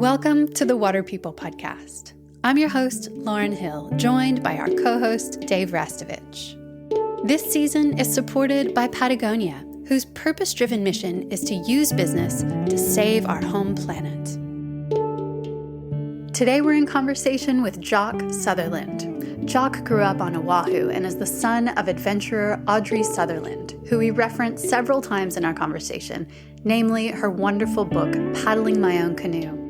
Welcome to the Water People podcast. I'm your host, Lauren Hill, joined by our co-host, Dave Rastovich. This season is supported by Patagonia, whose purpose-driven mission is to use business to save our home planet. Today we're in conversation with Jock Sutherland. Jock grew up on Oahu and is the son of adventurer Audrey Sutherland, who we referenced several times in our conversation, namely her wonderful book, Paddling My Own Canoe.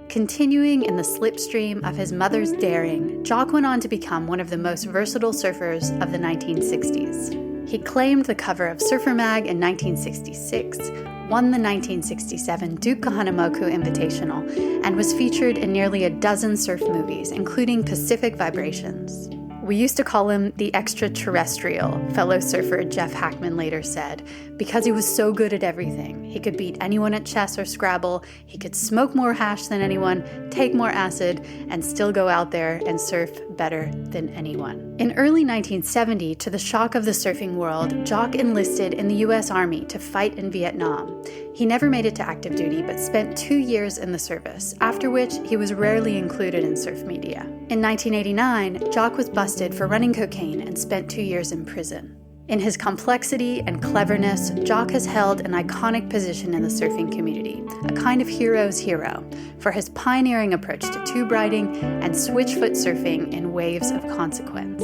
Continuing in the slipstream of his mother's daring, Jock went on to become one of the most versatile surfers of the 1960s. He claimed the cover of Surfer Mag in 1966, won the 1967 Duke Kahanamoku Invitational, and was featured in nearly a dozen surf movies, including Pacific Vibrations. We used to call him the Extraterrestrial, fellow surfer Jeff Hakman later said, because he was so good at everything. He could beat anyone at chess or Scrabble, he could smoke more hash than anyone, take more acid, and still go out there and surf better than anyone. In early 1970, to the shock of the surfing world, Jock enlisted in the U.S. Army to fight in Vietnam. He never made it to active duty, but spent 2 years in the service, after which he was rarely included in surf media. In 1989, Jock was busted for running cocaine and spent 2 years in prison. In his complexity and cleverness, Jock has held an iconic position in the surfing community, a kind of hero's hero, for his pioneering approach to tuberiding and switchfoot surfing in waves of consequence.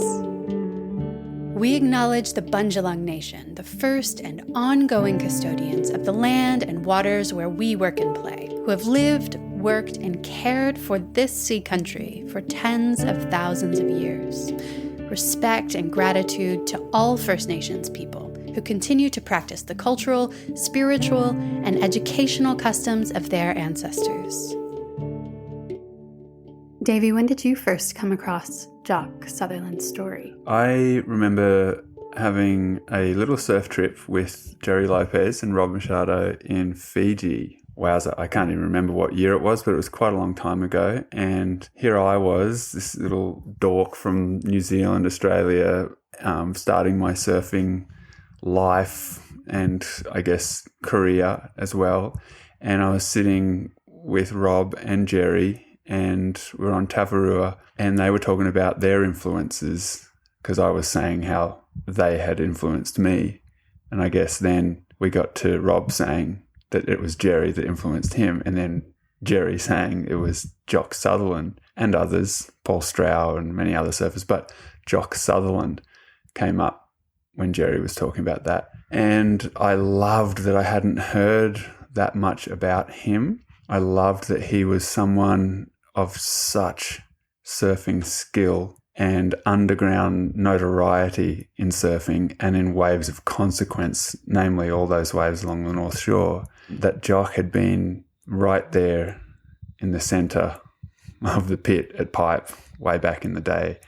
We acknowledge the Bundjalung Nation, the first and ongoing custodians of the land and waters where we work and play, who have lived, worked, and cared for this sea country for tens of thousands of years. Respect and gratitude to all First Nations people who continue to practice the cultural, spiritual, and educational customs of their ancestors. Davey, when did you first come across Jock Sutherland's story? I remember having a little surf trip with Jerry Lopez and Rob Machado in Fiji. Wowza, I can't even remember what year it was, but it was quite a long time ago. And here I was, this little dork from New Zealand, Australia, starting my surfing life and I guess career as well. And I was sitting with Rob and Jerry and we were on Tavarua and they were talking about their influences because I was saying how they had influenced me. And I guess then we got to Rob saying that it was Jerry that influenced him, and then Jerry saying it was Jock Sutherland and others, Paul Strow and many other surfers, but Jock Sutherland came up when Jerry was talking about that. And I loved that I hadn't heard that much about him. I loved that he was someone of such surfing skill and underground notoriety in surfing and in waves of consequence, namely all those waves along the North Shore, that Jock had been right there in the centre of the pit at Pipe way back in the day,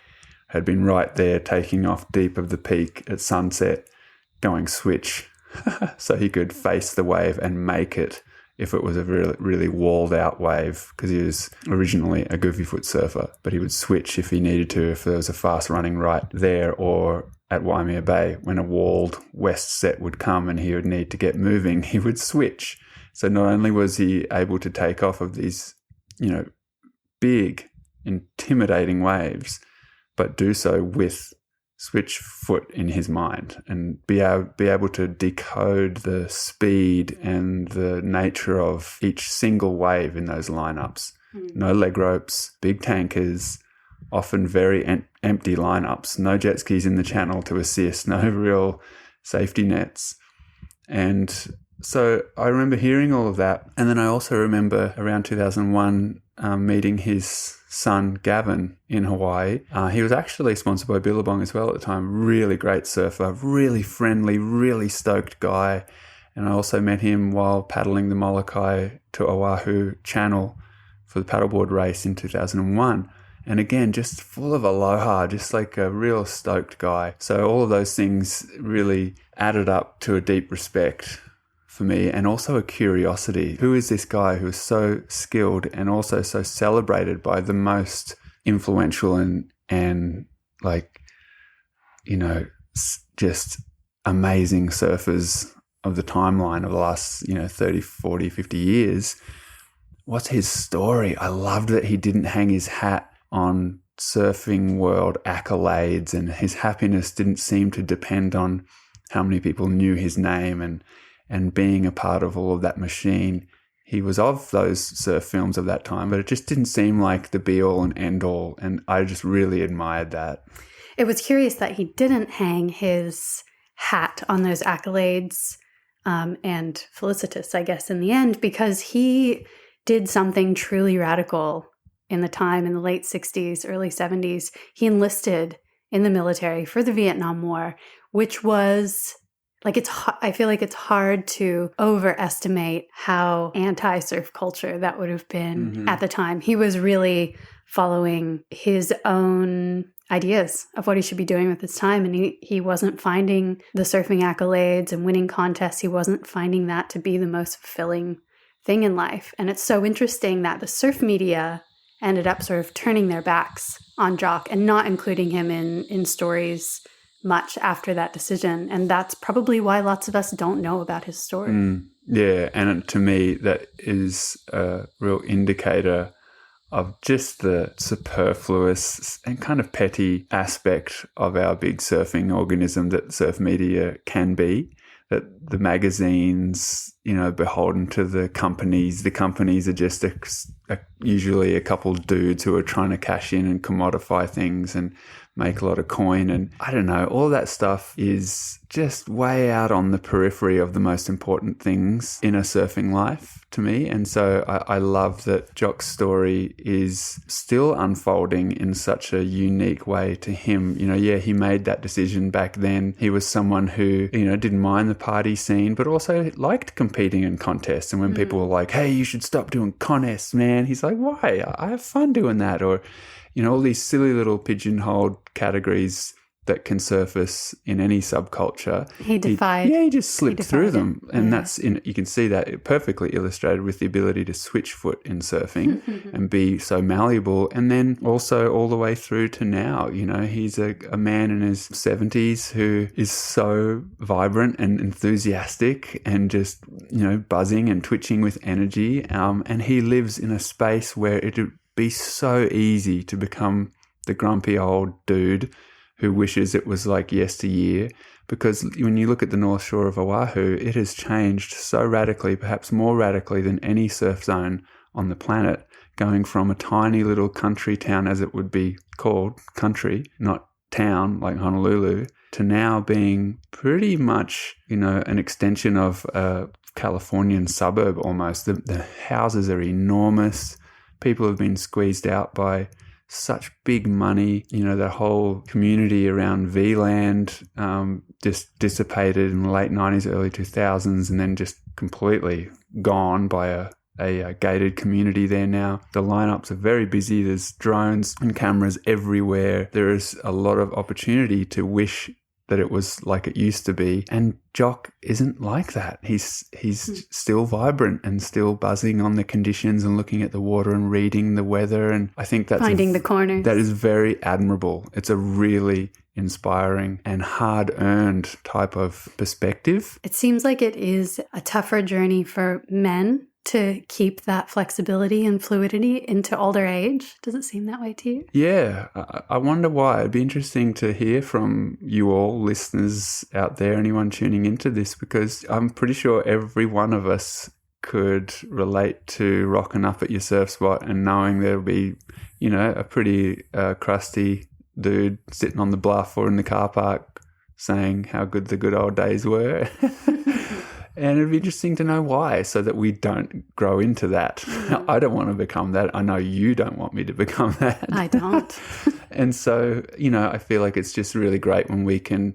had been right there taking off deep of the peak at sunset, going switch, so he could face the wave and make it if it was a really, really walled out wave, because he was originally a goofy foot surfer, but he would switch if he needed to, if there was a fast running right there or at Waimea Bay, when a walled west set would come and he would need to get moving, he would switch. So not only was he able to take off of these, big, intimidating waves, but do so with switch foot in his mind and be able to decode the speed and the nature of each single wave in those lineups. No leg ropes, big tankers, often very empty lineups, no jet skis in the channel to assist, no real safety nets. And so I remember hearing all of that. And then I also remember around 2001 meeting his son Gavin in Hawaii. He was actually sponsored by Billabong as well at the time. Really great surfer, really friendly, really stoked guy. And I also met him while paddling the Molokai to Oahu Channel for the paddleboard race in 2001. And again, just full of aloha, just like a real stoked guy. So all of those things really added up to a deep respect for me, and also a curiosity. Who is this guy who is so skilled and also so celebrated by the most influential and just amazing surfers of the timeline of the last, 30, 40, 50 years? what's his story? I loved that he didn't hang his hat on surfing world accolades, and his happiness didn't seem to depend on how many people knew his name and being a part of all of that machine. He was of those surf films of that time, but it just didn't seem like the be-all and end-all, and I just really admired that. It was curious that he didn't hang his hat on those accolades, and felicitous, I guess, in the end, because he did something truly radical in the time, in the late 60s, early 70s. He enlisted in the military for the Vietnam War, which was... I feel like it's hard to overestimate how anti-surf culture that would have been at the time. He was really following his own ideas of what he should be doing with his time, and he wasn't finding the surfing accolades and winning contests. He wasn't finding that to be the most fulfilling thing in life. And it's so interesting that the surf media ended up sort of turning their backs on Jock and not including him in stories much after that decision. And that's probably why lots of us don't know about his story. Yeah, and to me, that is a real indicator of just the superfluous and kind of petty aspect of our big surfing organism that surf media can be. That the magazines, beholden to the companies. The companies are just usually a couple dudes who are trying to cash in and commodify things and make a lot of coin. And I don't know, all that stuff is just way out on the periphery of the most important things in a surfing life to me. And so I love that Jock's story is still unfolding in such a unique way to him. He made that decision back then. He was someone who, didn't mind the party scene, but also liked competing in contests. And when people were like, hey, you should stop doing contests, man, he's like, why? I have fun doing that. Or, all these silly little pigeonholed categories that can surface in any subculture. He defied. He just slipped through them. And yeah. you can see that perfectly illustrated with the ability to switch foot in surfing and be so malleable. And then also all the way through to now, he's a man in his 70s who is so vibrant and enthusiastic and just, buzzing and twitching with energy. And he lives in a space where it would be so easy to become the grumpy old dude who wishes it was like yesteryear, because when you look at the North Shore of Oahu, it has changed so radically, perhaps more radically than any surf zone on the planet, going from a tiny little country town, as it would be called, country, not town like Honolulu, to now being pretty much, an extension of a Californian suburb almost. The houses are enormous. People have been squeezed out by such big money. The whole community around V-Land just dissipated in the late 90s, early 2000s, and then just completely gone by a gated community there now. The lineups are very busy. There's drones and cameras everywhere. There is a lot of opportunity to wish that it was like it used to be. And Jock isn't like that. He's still vibrant and still buzzing on the conditions and looking at the water and reading the weather. And I think that's finding the corners. That is very admirable. It's a really inspiring and hard-earned type of perspective. It seems like it is a tougher journey for men to keep that flexibility and fluidity into older age. Does it seem that way to you? Yeah, I wonder why. It'd be interesting to hear from you all, listeners out there, anyone tuning into this, because I'm pretty sure every one of us could relate to rocking up at your surf spot and knowing there'll be, a pretty crusty dude sitting on the bluff or in the car park saying how good the good old days were. And it'd be interesting to know why, so that we don't grow into that. I don't want to become that. I know you don't want me to become that. I don't. And so, I feel like it's just really great when we can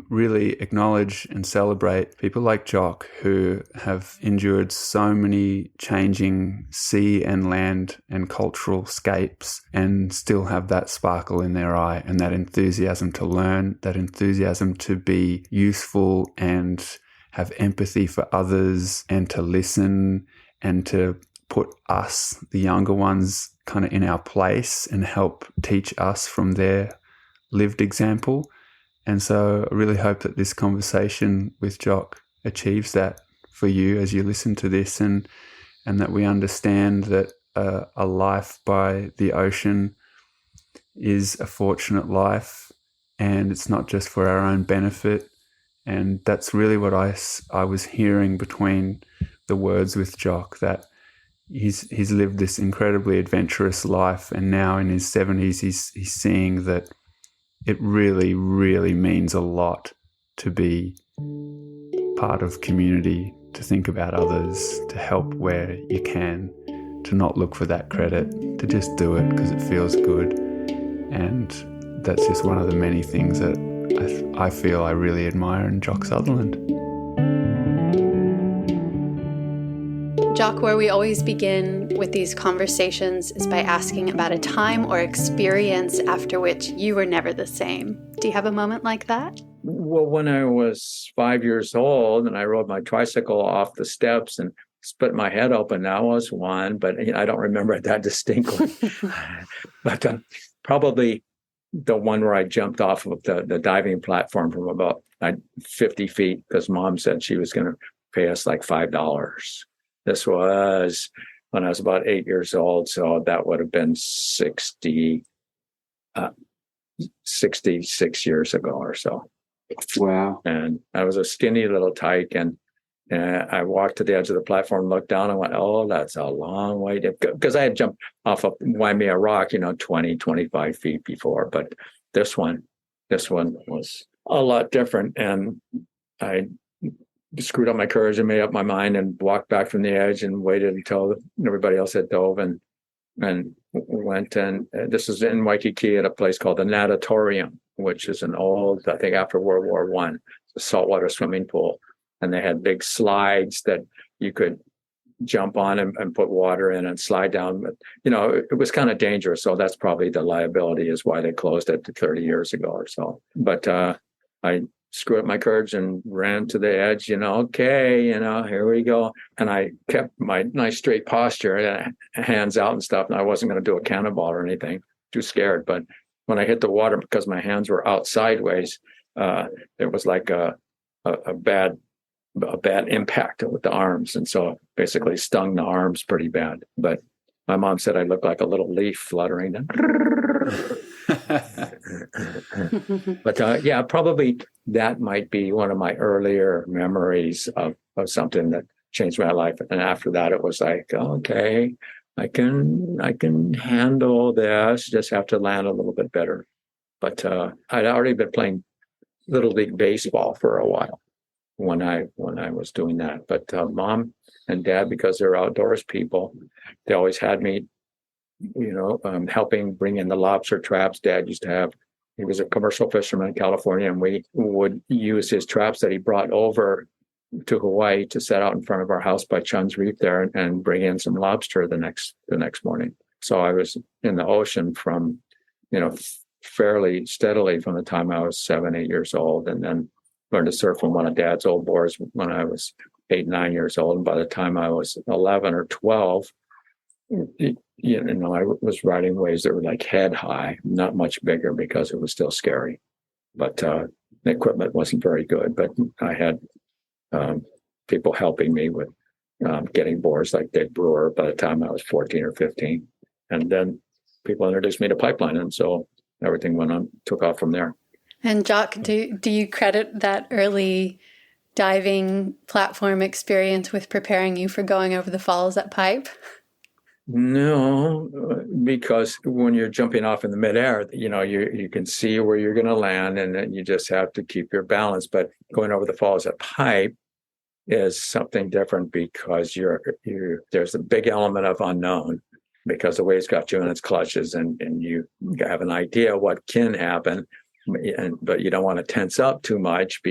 really acknowledge and celebrate people like Jock, who have endured so many changing sea and land and cultural scapes and still have that sparkle in their eye and that enthusiasm to learn, that enthusiasm to be useful and have empathy for others and to listen and to put us, the younger ones, kind of in our place and help teach us from their lived example. And so I really hope that this conversation with Jock achieves that for you as you listen to this. And and that we understand that a life by the ocean is a fortunate life, and it's not just for our own benefit. And that's really what I was hearing between the words with Jock, that he's lived this incredibly adventurous life, and now in his 70s he's seeing that it really, really means a lot to be part of community, to think about others, to help where you can, to not look for that credit, to just do it because it feels good. And that's just one of the many things that I feel I really admire in Jock Sutherland. Jock, where we always begin with these conversations is by asking about a time or experience after which you were never the same. Do you have a moment like that? Well, when I was 5 years old and I rode my tricycle off the steps and split my head open, that was one, but I don't remember it that distinctly. But probably the one where I jumped off of the diving platform from about 50 feet because Mom said she was going to pay us like $5. This was when I was about 8 years old, so that would have been 66 years ago or so. Wow. And I was a skinny little tyke, and I walked to the edge of the platform, looked down, and went, oh, that's a long way to go. Because I had jumped off of Waimea Rock, 20, 25 feet before. But this one was a lot different. And I screwed up my courage and made up my mind and walked back from the edge and waited until everybody else had dove and went. And this is in Waikiki at a place called the Natatorium, which is an old, I think after World War I, a saltwater swimming pool. And they had big slides that you could jump on and put water in and slide down. But, it was kind of dangerous. So that's probably the liability is why they closed it 30 years ago or so. But I screwed up my courage and ran to the edge, okay, here we go. And I kept my nice straight posture, hands out and stuff. And I wasn't going to do a cannonball or anything, too scared. But when I hit the water, because my hands were out sideways, it was like a bad impact with the arms. And so basically stung the arms pretty bad. But my mom said I looked like a little leaf fluttering. But probably that might be one of my earlier memories of something that changed my life. And after that, it was like, okay, I can handle this, just have to land a little bit better. But I'd already been playing Little League Baseball for a while when I was doing that. But Mom and Dad, because they're outdoors people, they always had me, helping bring in the lobster traps. Dad he was a commercial fisherman in California, and we would use his traps that he brought over to Hawaii to set out in front of our house by Chun's Reef there and bring in some lobster the next morning. So I was in the ocean from, fairly steadily from the time I was 7, 8 years old, and then learned to surf on one of Dad's old boards when I was 8, 9 years old. And by the time I was 11 or 12, I was riding waves that were like head high, not much bigger because it was still scary. But the equipment wasn't very good. But I had people helping me with getting boards like Dick Brewer by the time I was 14 or 15. And then people introduced me to pipeline. And so everything took off from there. And Jock, do you credit that early diving platform experience with preparing you for going over the falls at Pipe? No, because when you're jumping off in the midair, you can see where you're going to land, and then you just have to keep your balance. But going over the falls at Pipe is something different because there's a big element of unknown because the wave's got you in its clutches, and you have an idea what can happen. But you don't want to tense up too much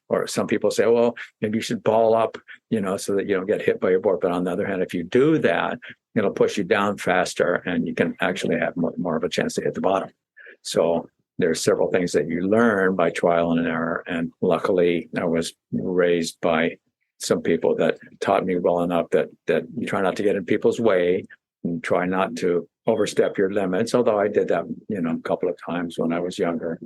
or some people say, well, maybe you should ball up, so that you don't get hit by your board. But on the other hand, if you do that, it'll push you down faster and you can actually have more of a chance to hit the bottom. So there's several things that you learn by trial and error. And luckily, I was raised by some people that taught me well enough that you try not to get in people's way and try not to overstep your limits, although I did that, a couple of times when I was younger.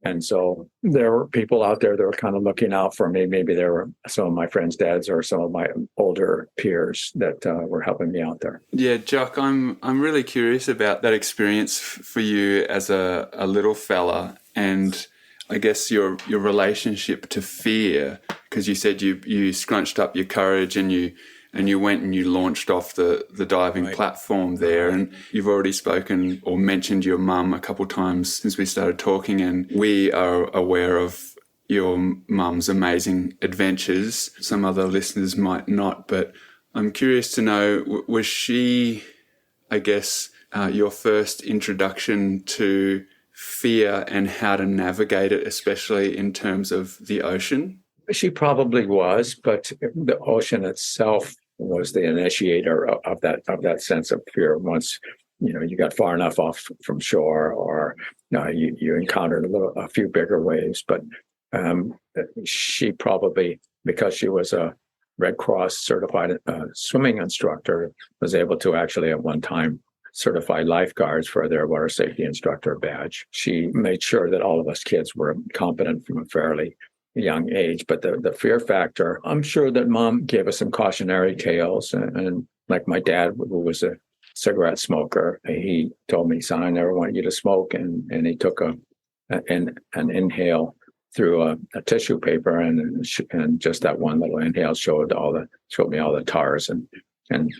And so there were people out there that were kind of looking out for me. Maybe there were some of my friends' dads or some of my older peers that were helping me out there. Yeah, Jock, I'm really curious about that experience for you as a little fella, and I guess your relationship to fear, because you said you scrunched up your courage and you went and you launched off the diving platform there. And you've already spoken or mentioned your mum a couple of times since we started talking, and we are aware of your mum's amazing adventures. Some other listeners might not, but I'm curious to know, was she, I guess, your first introduction to fear and how to navigate it, especially in terms of the ocean? She probably was, but the ocean itself was the initiator of that sense of fear. Once you got far enough off from shore, or you encountered a few bigger waves. But she probably, because she was a Red Cross certified swimming instructor, was able to actually at one time certify lifeguards for their water safety instructor badge. She made sure that all of us kids were competent from a fairly young age. But the fear factor, I'm sure that Mom gave us some cautionary tales. And like my dad, who was a cigarette smoker, he told me, "Son, I never want you to smoke." And he took an inhale through a tissue paper, and just that one little inhale showed me all the tars and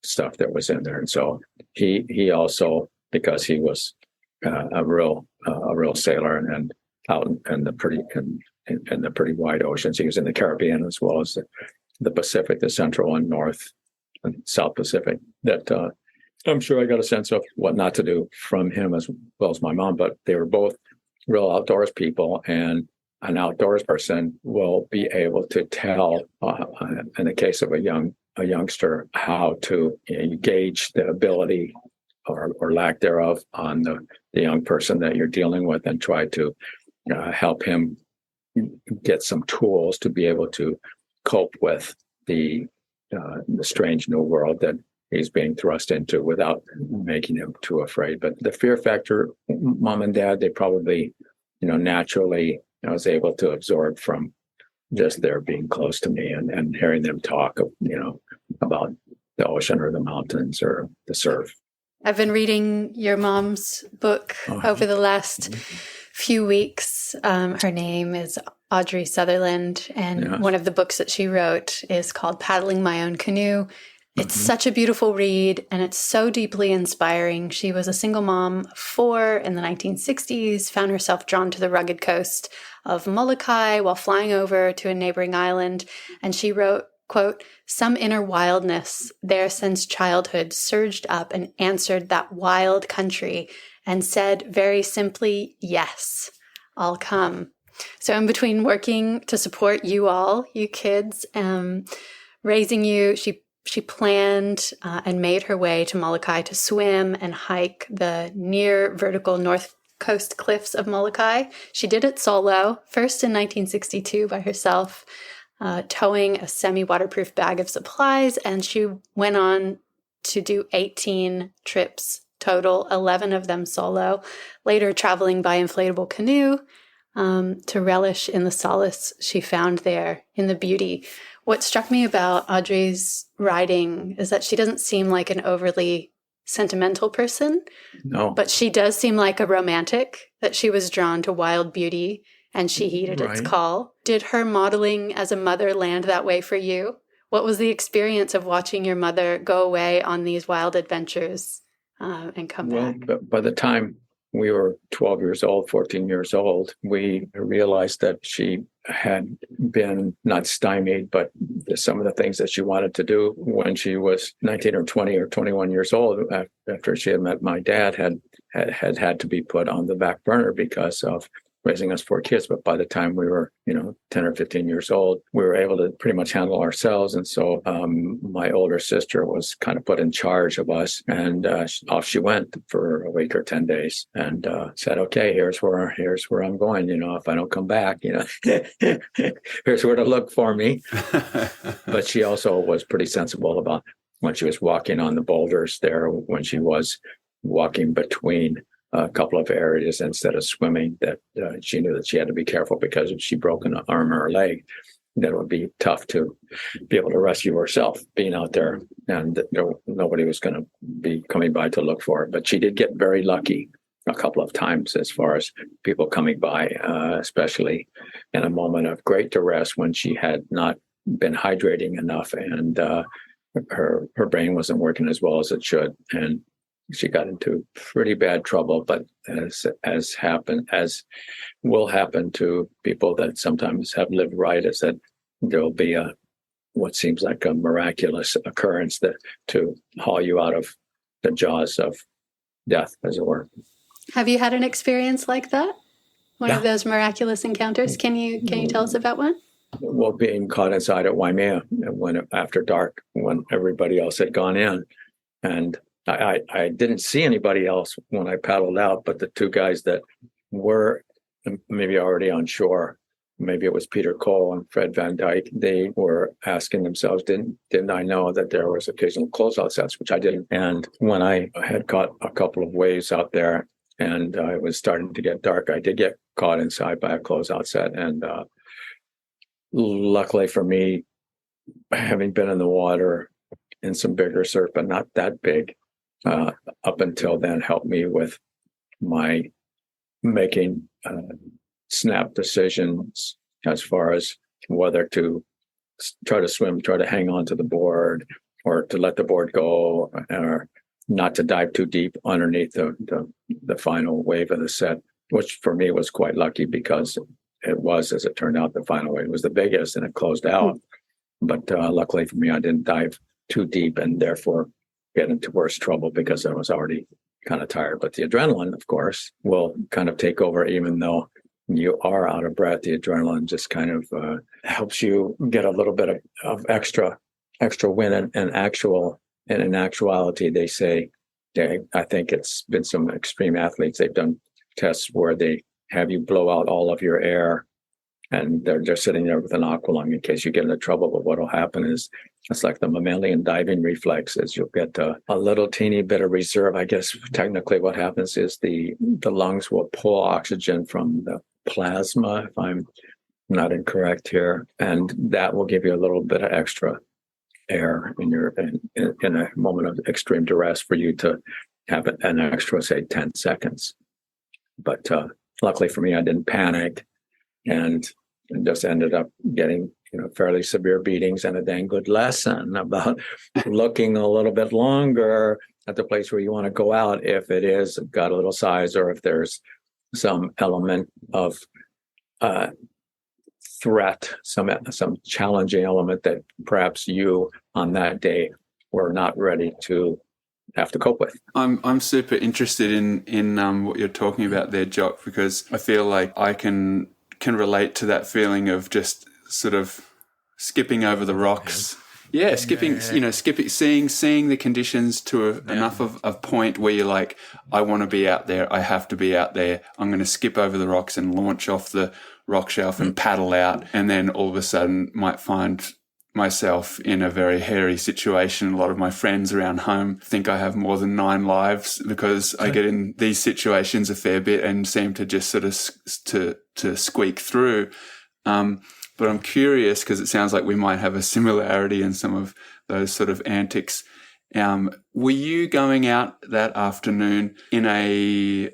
stuff that was in there. And so he also, because he was a real sailor and out in the pretty wide oceans. He was in the Caribbean as well as the Pacific, the Central and North and South Pacific. That I'm sure I got a sense of what not to do from him as well as my mom. But they were both real outdoors people, and an outdoors person will be able to tell, in the case of a youngster, how to gauge the ability or lack thereof on the young person that you're dealing with, and try to help him get some tools to be able to cope with the strange new world that he's being thrust into without making him too afraid. But the fear factor, Mom and Dad, they probably, naturally, I was able to absorb from just their being close to me and hearing them talk, about the ocean or the mountains or the surf. I've been reading your mom's book over the last few weeks. Her name is Audrey Sutherland, and one of the books that she wrote is called Paddling My Own Canoe. It's such a beautiful read, and it's so deeply inspiring. She was a single mom of 4 in the 1960s, found herself drawn to the rugged coast of Molokai while flying over to a neighboring island, and she wrote, quote, "Some inner wildness there since childhood surged up and answered that wild country and said very simply, yes, I'll come." So in between working to support you all, you kids, raising you, she planned and made her way to Molokai to swim and hike the near vertical north coast cliffs of Molokai. She did it solo, first in 1962 by herself, towing a semi-waterproof bag of supplies, and she went on to do 18 trips total, 11 of them solo, later traveling by inflatable canoe to relish in the solace she found there, in the beauty. What struck me about Audrey's writing is that she doesn't seem like an overly sentimental person. No. But she does seem like a romantic, that she was drawn to wild beauty and she heeded its call. Did her modeling as a mother land that way for you? What was the experience of watching your mother go away on these wild adventures and come back? Well, by the time we were 12 years old, 14 years old, we realized that she had been not stymied, but some of the things that she wanted to do when she was 19 or 20 or 21 years old, after she had met my dad, had to be put on the back burner because of raising us 4 kids. But by the time we were, 10 or 15 years old, we were able to pretty much handle ourselves. And so my older sister was kind of put in charge of us, and off she went for a week or 10 days and said, "Okay, here's where I'm going. If I don't come back, here's where to look for me." But she also was pretty sensible about when she was walking on the boulders there, when she was walking between a couple of areas instead of swimming that she knew that she had to be careful, because if she broke an arm or a leg, then it would be tough to be able to rescue herself being out there, and nobody was going to be coming by to look for her. But she did get very lucky a couple of times as far as people coming by, especially in a moment of great duress when she had not been hydrating enough, and her brain wasn't working as well as it should, and she got into pretty bad trouble. But as will happen to people that sometimes have lived right, is that there'll be what seems like a miraculous occurrence to haul you out of the jaws of death, as it were. Have you had an experience like that? One Yeah. of those miraculous encounters? Can you tell us about one? Well, being caught inside at Waimea after dark, when everybody else had gone in, and I didn't see anybody else when I paddled out, but the two guys that were maybe already on shore, maybe it was Peter Cole and Fred Van Dyke, they were asking themselves, didn't I know that there was occasional closeout sets, which I didn't. And when I had caught a couple of waves out there and it was starting to get dark, I did get caught inside by a closeout set. And luckily for me, having been in the water in some bigger surf, but not that big, up until then, helped me with my making snap decisions as far as whether to try to swim, try to hang on to the board, or to let the board go, or not to dive too deep underneath the final wave of the set, which for me was quite lucky, because it was, as it turned out, the final wave was the biggest and it closed out. But luckily for me, I didn't dive too deep and therefore get into worse trouble, because I was already kind of tired. But the adrenaline, of course, will kind of take over. Even though you are out of breath, the adrenaline just kind of helps you get a little bit of extra win. And in actuality, they say, I think it's been some extreme athletes, they've done tests where they have you blow out all of your air, and they're just sitting there with an aqualung in case you get into trouble. But what will happen is, it's like the mammalian diving reflex, is you'll get a little teeny bit of reserve. I guess technically what happens is the lungs will pull oxygen from the plasma, if I'm not incorrect here, and that will give you a little bit of extra air in a moment of extreme duress for you to have an extra, say, 10 seconds. But luckily for me, I didn't panic, and just ended up getting fairly severe beatings, and a dang good lesson about looking a little bit longer at the place where you want to go out, if it is got a little size, or if there's some element of threat, some challenging element that perhaps you on that day were not ready to have to cope with. I'm super interested in what you're talking about there, Jock, because I feel like I can relate to that feeling of just sort of skipping over the rocks. Yeah, skipping, seeing the conditions to enough of a point where you're like, I want to be out there. I have to be out there. I'm going to skip over the rocks and launch off the rock shelf and paddle out. And then all of a sudden might find myself in a very hairy situation. A lot of my friends around home think I have more than 9 lives, because I get in these situations a fair bit and seem to just sort of to squeak through. But I'm curious, because it sounds like we might have a similarity in some of those sort of antics. Were you going out that afternoon in a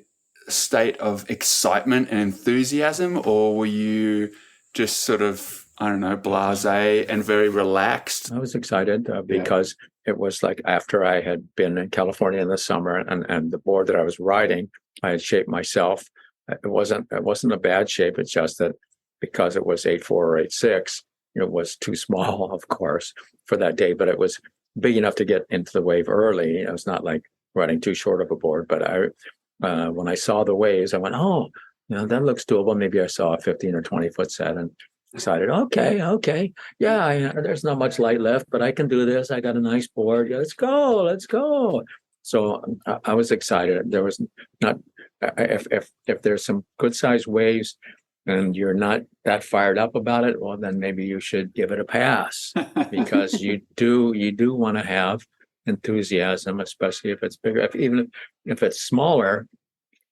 state of excitement and enthusiasm, or were you just sort of, I don't know, blasé and very relaxed? I was excited because it was like after I had been in California in the summer, and the board that I was riding, I had shaped myself. It wasn't a bad shape. It's just that because it was 8.4 or 8.6, it was too small, of course, for that day. But it was big enough to get into the wave early. It was not like riding too short of a board. But when I saw the waves, I went, oh, that looks doable. Maybe I saw a 15 or 20 foot set and decided, okay, yeah, there's not much light left, but I can do this. I got a nice board. Yeah, let's go. So I was excited. There was not, if there's some good sized waves and you're not that fired up about it, well, then maybe you should give it a pass, because you do want to have enthusiasm, especially if it's bigger. Even if it's smaller,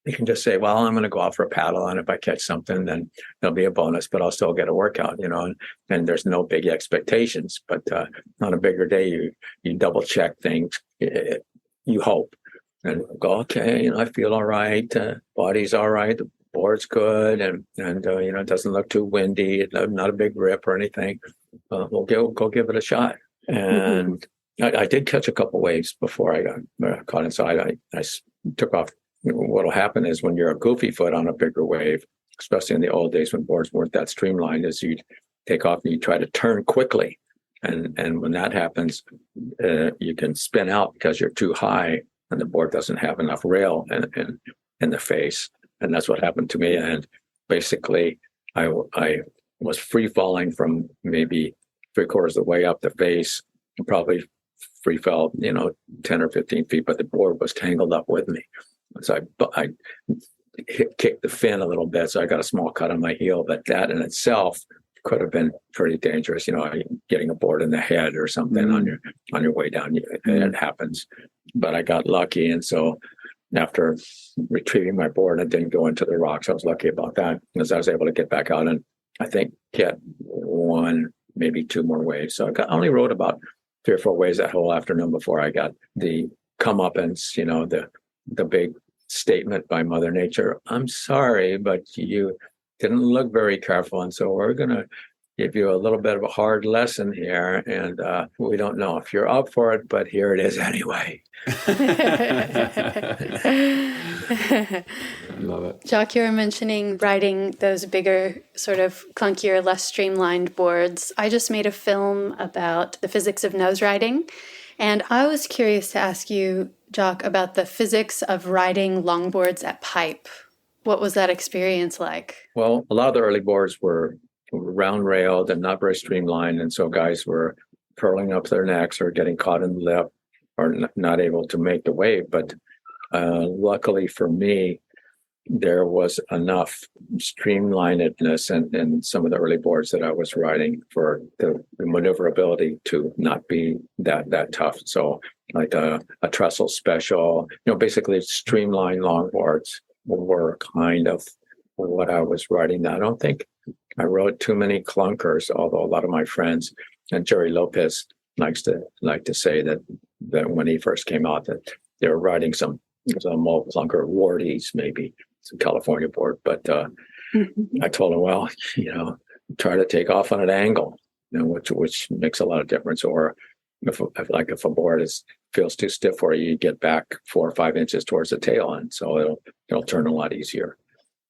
you can just say, well, I'm going to go out for a paddle, and if I catch something, then there'll be a bonus, but I'll still get a workout, and there's no big expectations. But on a bigger day, you double check things, you hope, and go, okay, I feel all right, body's all right, the board's good, and it doesn't look too windy, not a big rip or anything. We'll go give it a shot. And I did catch a couple waves before I got caught inside. I took off. What'll happen is when you're a goofy foot on a bigger wave, especially in the old days when boards weren't that streamlined, is you'd take off and you try to turn quickly. And when that happens, you can spin out because you're too high and the board doesn't have enough rail in the face. And that's what happened to me. And basically, I was free falling from maybe 3/4 of the way up the face, and probably free fell, 10 or 15 feet, but the board was tangled up with me. So I kicked the fin a little bit, so I got a small cut on my heel. But that in itself could have been pretty dangerous. Getting a board in the head or something on your way down. It happens. But I got lucky, and so after retrieving my board, it didn't go into the rocks. I was lucky about that, because I was able to get back out and I think get 1, maybe 2 more waves. So I only rode about 3 or 4 waves that whole afternoon before I got the comeuppance, the big statement by Mother Nature. I'm sorry, but you didn't look very careful. And so we're going to give you a little bit of a hard lesson here. And we don't know if you're up for it, but here it is anyway. Love it. Jock, you were mentioning riding those bigger, sort of clunkier, less streamlined boards. I just made a film about the physics of nose riding. And I was curious to ask you, Jock, about the physics of riding longboards at pipe. What was that experience like? Well, a lot of the early boards were round railed and not very streamlined. And so guys were curling up their necks or getting caught in the lip or not able to make the wave. But luckily for me, there was enough streamlinedness in some of the early boards that I was riding for the maneuverability to not be that tough. So like a trestle special, basically streamlined longboards were kind of what I was riding. I don't think I rode too many clunkers, although a lot of my friends, and Jerry Lopez likes to say that when he first came out that they were riding some old clunker Wardies, maybe some California board. But I told him, well, try to take off on an angle, which makes a lot of difference. Or if a board feels too stiff for you, you get back 4 or 5 inches towards the tail end, so it'll turn a lot easier.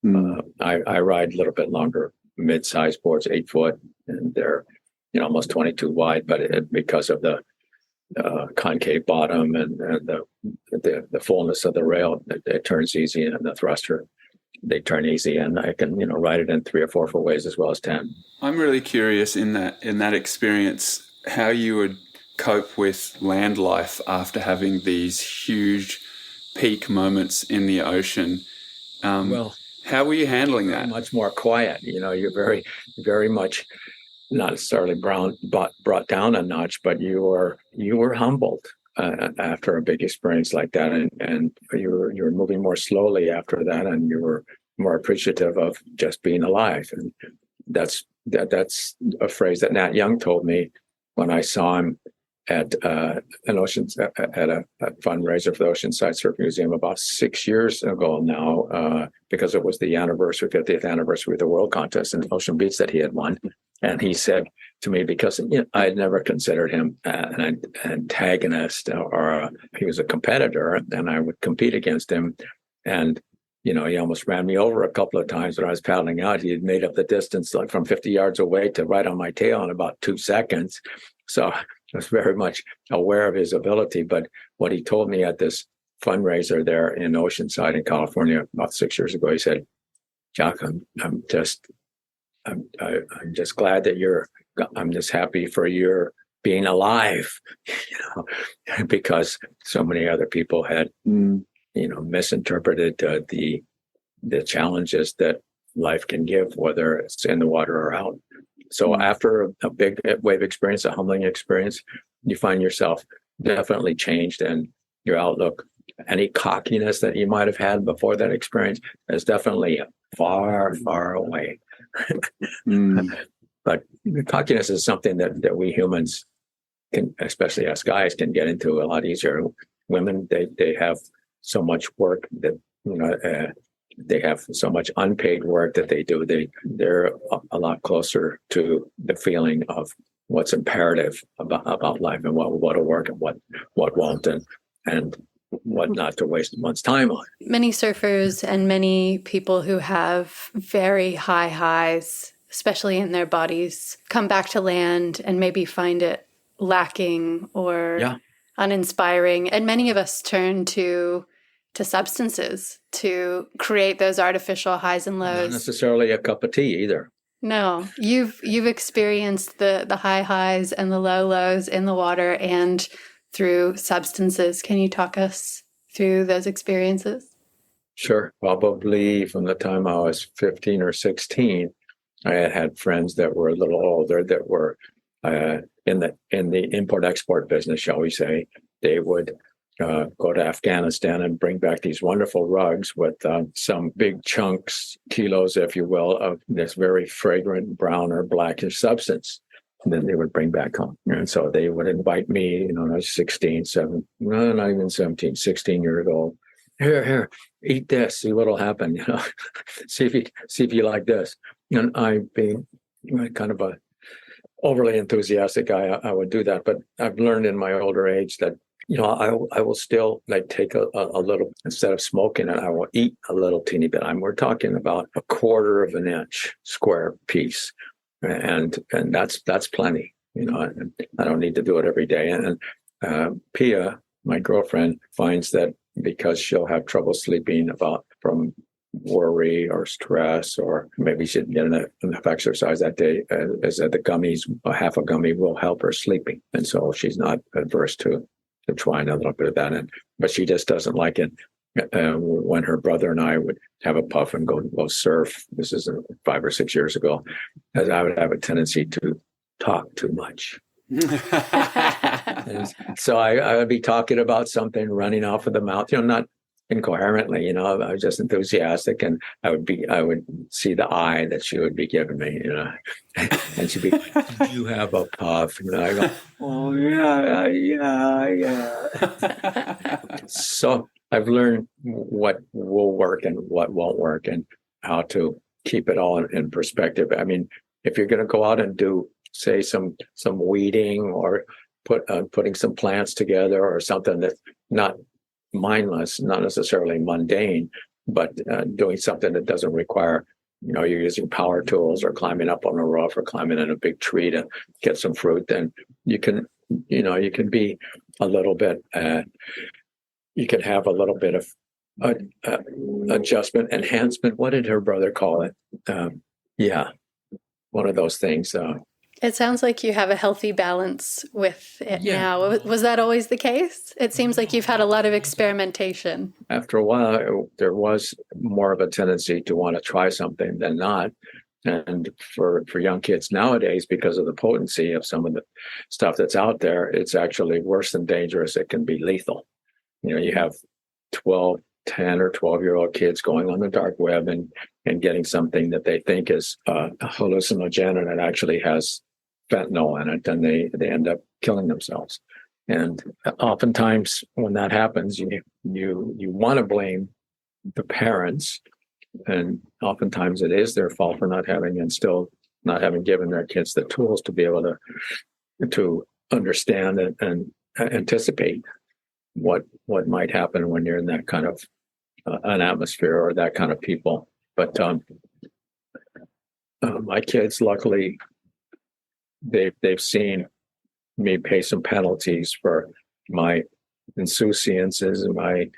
I ride a little bit longer mid-sized boards, 8 foot, and they're almost 22 wide, but because of the concave bottom and the fullness of the rail, it turns easy, and the thruster, they turn easy, and I can ride it in 3 or 4 ways as well as 10. I'm really curious in that experience how you would cope with land life after having these huge peak moments in the ocean. Well, how were you handling that? Much more quiet. You're very, very much not necessarily brought down a notch, but you were humbled after a big experience like that, and you were moving more slowly after that, and you were more appreciative of just being alive. And that's a phrase that Nat Young told me when I saw him at a fundraiser for the Oceanside Surf Museum about 6 years ago now, because it was the 50th anniversary of the World Contest in Ocean Beach that he had won. And he said to me, because I had never considered him an antagonist or he was a competitor, and I would compete against him. And he almost ran me over a couple of times when I was paddling out. He had made up the distance like from 50 yards away to right on my tail in about 2 seconds. So I was very much aware of his ability. But what he told me at this fundraiser there in Oceanside in California about 6 years ago, he said, Jock, I'm just glad that I'm just happy for your being alive, because so many other people had, misinterpreted the challenges that life can give, whether it's in the water or out. So after a big wave experience, a humbling experience, you find yourself definitely changed, and your outlook any cockiness that you might have had before that experience is definitely far, far away. But cockiness is something that we humans can, especially us guys, can get into a lot easier. Women, they have so much work that, they have so much unpaid work that they do. They're a lot closer to the feeling of what's imperative about life and what will work and what won't, and what not to waste one's time on. Many surfers and many people who have very high highs, especially in their bodies, come back to land and maybe find it lacking or uninspiring. And many of us turn to substances to create those artificial highs and lows. Not necessarily a cup of tea either. No, you've experienced the high highs and the low lows in the water and through substances. Can you talk us through those experiences? Sure. Probably from the time I was 15 or 16, I had friends that were a little older that were in the import-export business, shall we say. They would go to Afghanistan and bring back these wonderful rugs with some big chunks, kilos, if you will, of this very fragrant brown or blackish substance. And then they would bring back home. And so they would invite me, when I was 16 years old. Here, eat this, see what'll happen, see if you like this. And I, being kind of a overly enthusiastic guy, I would do that. But I've learned in my older age that, I will still take a little, instead of smoking it, I will eat a little teeny bit. We're talking about a 1/4 of an inch square piece. And that's plenty, I don't need to do it every day. And Pia, my girlfriend, finds that because she'll have trouble sleeping from worry or stress, or maybe she didn't get enough exercise that day, is that the gummies, half a gummy will help her sleeping. And so she's not adverse to trying a little bit of that. But she just doesn't like it. When her brother and I would have a puff and go surf, this is 5 or 6 years ago, as I would have a tendency to talk too much. So I would be talking about something running off of the mouth, not incoherently, I was just enthusiastic, and I would see the eye that she would be giving me, and she'd be, "Did you have a puff?" And I go, "Oh yeah. So I've learned what will work and what won't work, and how to keep it all in perspective. If you're going to go out and do, say, some weeding, or putting some plants together, or something that's not mindless, not necessarily mundane, but doing something that doesn't require, you're using power tools or climbing up on a roof or climbing in a big tree to get some fruit, then you can be a little bit, you can have a little bit of adjustment, enhancement. What did her brother call it? One of those things. It sounds like you have a healthy balance with it now. Was that always the case? It seems like you've had a lot of experimentation. After a while, there was more of a tendency to want to try something than not. And for young kids nowadays, because of the potency of some of the stuff that's out there, it's actually worse than dangerous. It can be lethal. You have 10 or 12-year-old kids going on the dark web and getting something that they think is a hallucinogen, and it actually has fentanyl in it, and they end up killing themselves. And oftentimes when that happens, you want to blame the parents, and oftentimes it is their fault for not having given their kids the tools to be able to understand and anticipate what might happen when you're in that kind of an atmosphere or that kind of people. But my kids, luckily, they've seen me pay some penalties for my insouciances and my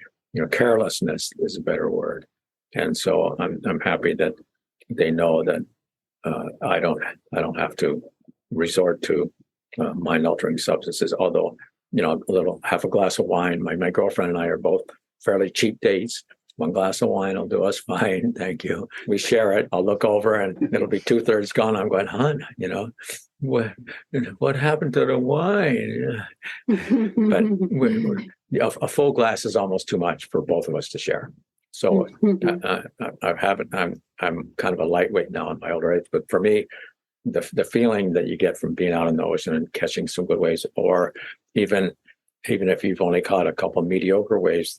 carelessness is a better word. And so I'm happy that they know that I don't have to resort to mind-altering substances. Although half a glass of wine. My girlfriend and I are both fairly cheap dates. One glass of wine will do us fine. Thank you. We share it. I'll look over and it'll be 2/3 gone. I'm going, "Hon, what happened to the wine?" But a full glass is almost too much for both of us to share. So I haven't. I'm kind of a lightweight now in my older age, but for me, the feeling that you get from being out in the ocean and catching some good waves, or even if you've only caught a couple mediocre waves,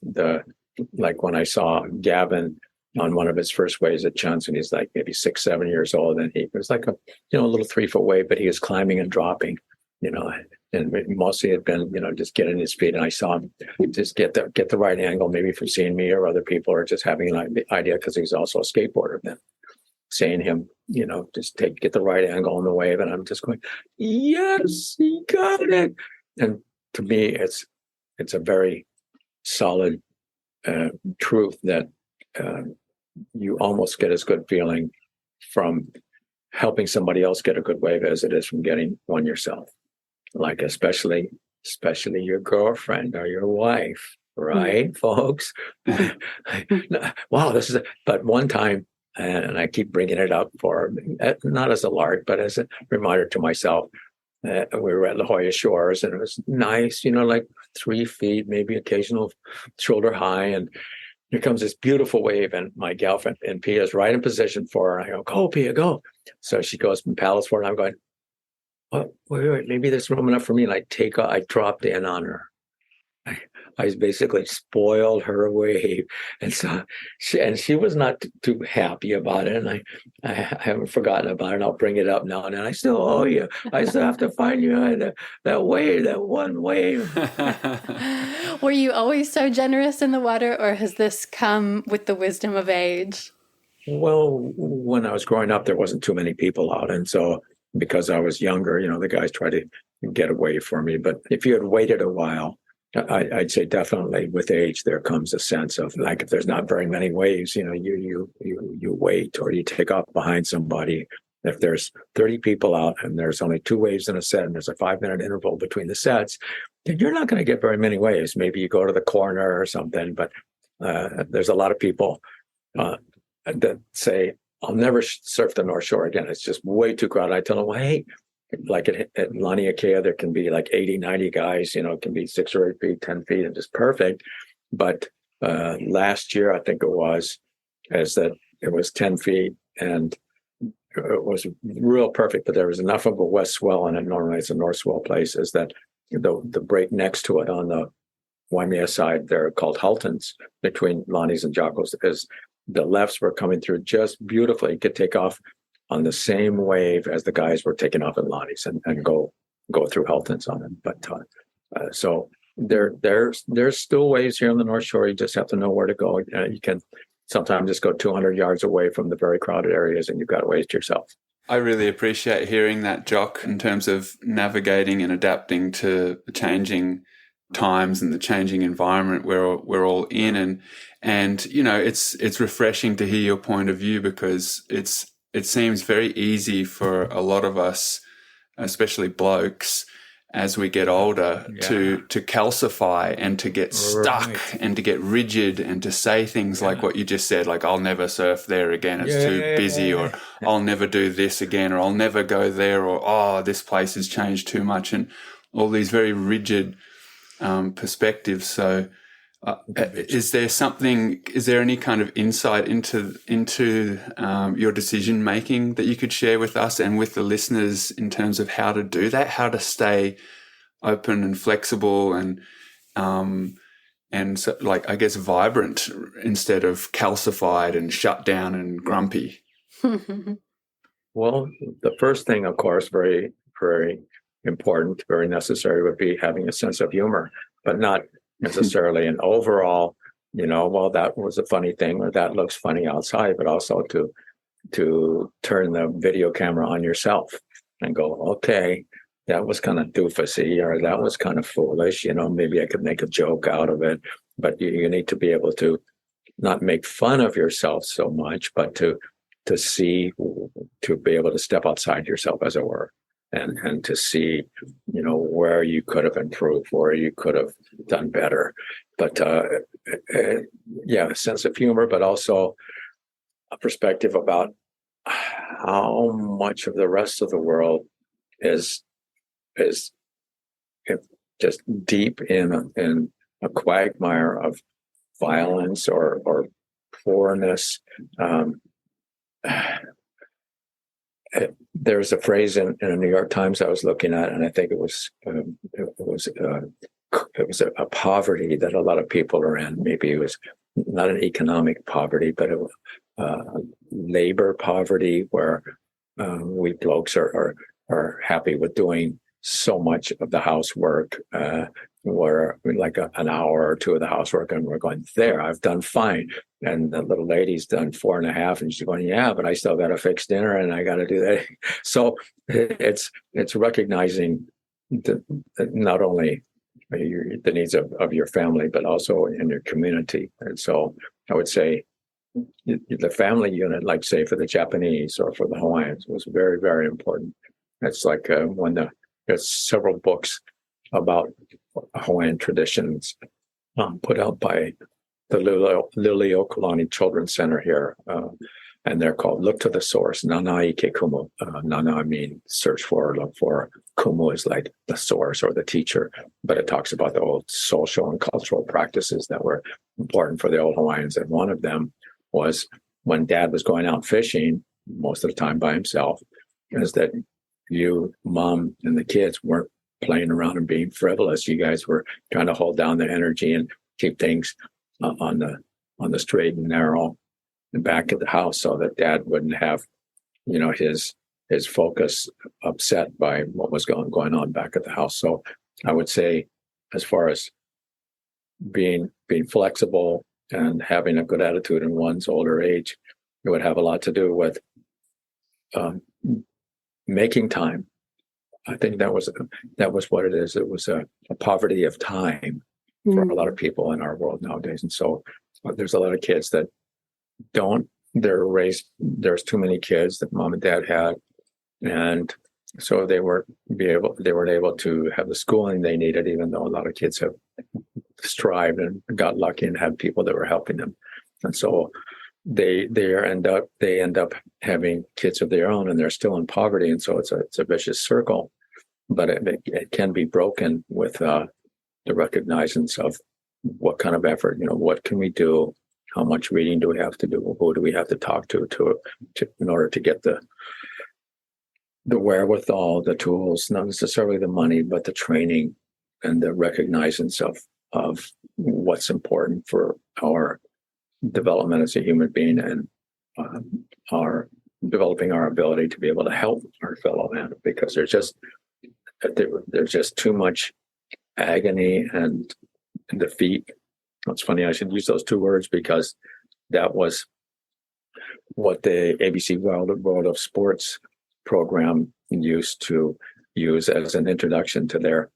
like when I saw Gavin on one of his first waves at Chun's, and he's like maybe 6-7 years old, and he was like a little 3-foot wave, but he was climbing and dropping, and mostly had been just getting his feet, and I saw him just get the right angle, maybe from seeing me or other people, or just having an idea because he was also a skateboarder then. Seeing him, just get the right angle on the wave, and I'm just going, yes, he got it. And to me, it's a very solid truth that you almost get as good feeling from helping somebody else get a good wave as it is from getting one yourself. Like especially your girlfriend or your wife, right, folks? Wow, but one time, and I keep bringing it up for not as a lark, but as a reminder to myself. We were at La Jolla Shores, and it was nice, like 3 feet, maybe occasional shoulder high, and here comes this beautiful wave, and my girlfriend and Pia's right in position for her. And I go, "Go, Pia, go!" So she goes and paddles for it, and I'm going, "Oh, wait, maybe there's room enough for me." And I dropped in on her. I basically spoiled her wave, and so she was not too happy about it. And I haven't forgotten about it. And I'll bring it up now and then. I still owe you. I still have to find you that wave, that one wave. Were you always so generous in the water, or has this come with the wisdom of age? Well, when I was growing up, there wasn't too many people out, and so because I was younger, the guys tried to get away for me. But if you had waited a while, I'd say definitely with age there comes a sense of, like, if there's not very many waves, you wait, or you take off behind somebody. If there's 30 people out and there's only 2 waves in a set, and there's a 5-minute interval between the sets, then you're not going to get very many waves. Maybe you go to the corner or something, but there's a lot of people that say, "I'll never surf the North Shore again. It's just way too crowded." I tell them, "Well, hey, like at Lani Akea, there can be like 80, 90 guys, it can be 6 or 8 feet, 10 feet, and just perfect." But last year, I think it was, is that it was 10 feet, and it was real perfect, but there was enough of a west swell, and normally it's a north swell place, is that the break next to it on the Waimea side, they're called Haltons, between Lonnie's and Jocko's, is the lefts were coming through just beautifully. You could take off on the same wave as the guys were taking off at Lonnie's and go through Haltons on them. But so there's still waves here on the North Shore. You just have to know where to go. You can sometimes just go 200 yards away from the very crowded areas, and you've got waves to yourself. I really appreciate hearing that, Jock, in terms of navigating and adapting to the changing times and the changing environment we're all in, and it's refreshing to hear your point of view, because it seems very easy for a lot of us, especially blokes, as we get older, to calcify and to get stuck and to get rigid and to say things like what you just said, like, "I'll never surf there again, it's too busy," or "I'll never do this again," or "I'll never go there," or "Oh, this place has changed too much," and all these very rigid perspectives. So is there any kind of insight into your decision making that you could share with us and with the listeners in terms of how to do that, how to stay open and flexible and so, like, I guess, vibrant instead of calcified and shut down and grumpy? Well, the first thing, of course, very, very important, very necessary, would be having a sense of humor, but not necessarily an overall, well, that was a funny thing, or that looks funny outside, but also to turn the video camera on yourself and go, "Okay, that was kind of doofusy, or that was kind of foolish, maybe I could make a joke out of it." But you need to be able to not make fun of yourself so much, but to be able to step outside yourself, as it were. And to see, where you could have improved, where you could have done better. But a sense of humor, but also a perspective about how much of the rest of the world is just deep in quagmire of violence or poorness. There's a phrase in a New York Times I was looking at, and I think it was a poverty that a lot of people are in. Maybe it was not an economic poverty, but it was labor poverty, where we blokes are happy with doing so much of the housework. We're like an hour or two of the housework, and we're going, there, I've done fine. And the little lady's done 4.5, and she's going, yeah, but I still got to fix dinner, and I got to do that. So it's recognizing not only the needs of your family, but also in your community. And so I would say the family unit, like say for the Japanese or for the Hawaiians, was very, very important. It's like there's several books about Hawaiian traditions put out by the Liliuokalani Children's Center here, and they're called Look to the Source, Nana Ike Kumu. Nana means search for, look for. Kumu is like the source or the teacher, but it talks about the old social and cultural practices that were important for the old Hawaiians. And one of them was when Dad was going out fishing, most of the time by himself, is that you, Mom, and the kids weren't playing around and being frivolous. You guys were trying to hold down the energy and keep things on the straight and narrow and back at the house, so that Dad wouldn't have, his focus upset by what was going on back at the house. So I would say, as far as being flexible and having a good attitude in one's older age, it would have a lot to do with making time. I think that was what it is. It was a poverty of time for a lot of people in our world nowadays. And so there's a lot of kids that there's too many kids that Mom and Dad had. And so they weren't able to have the schooling they needed, even though a lot of kids have strived and got lucky and had people that were helping them. And so they end up having kids of their own, and they're still in poverty. And so it's a vicious circle, but it can be broken with the recognizance of what kind of effort, what can we do? How much reading do we have to do? Who do we have to talk to in order to get the wherewithal, the tools, not necessarily the money, but the training and the recognizance of what's important for our development as a human being, and our developing our ability to be able to help our fellow man, because there's just too much agony and defeat. It's funny, I should use those two words, because that was what the ABC World of Sports program used to use as an introduction to their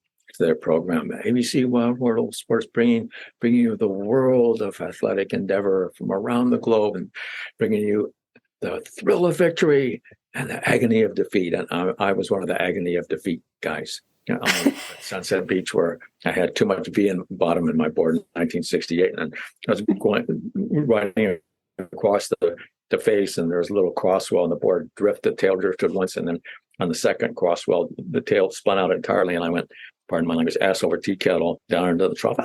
program. ABC World of Sports, bringing you the world of athletic endeavor from around the globe, and bringing you the thrill of victory and the agony of defeat. And I was one of the agony of defeat guys. On Sunset Beach, where I had too much V in bottom in my board in 1968, and I was riding across the face, and there was a little crosswell, and the board tail drifted once, and then on the second crosswell, the tail spun out entirely, and I went, pardon my language, ass over tea kettle down into the trough,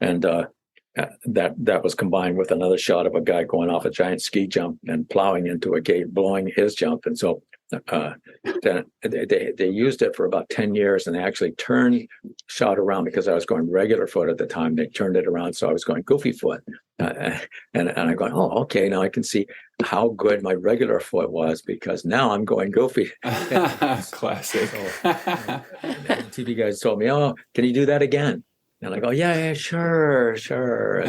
and that was combined with another shot of a guy going off a giant ski jump and plowing into a gate, blowing his jump, and so. Then they used it for about 10 years, and they actually shot around, because I was going regular foot at the time. They turned it around, so I was going goofy foot, and I'm going, oh, okay, now I can see how good my regular foot was, because now I'm going goofy. Classic. So, and the TV guys told me, oh, can you do that again? And I go, yeah, sure. So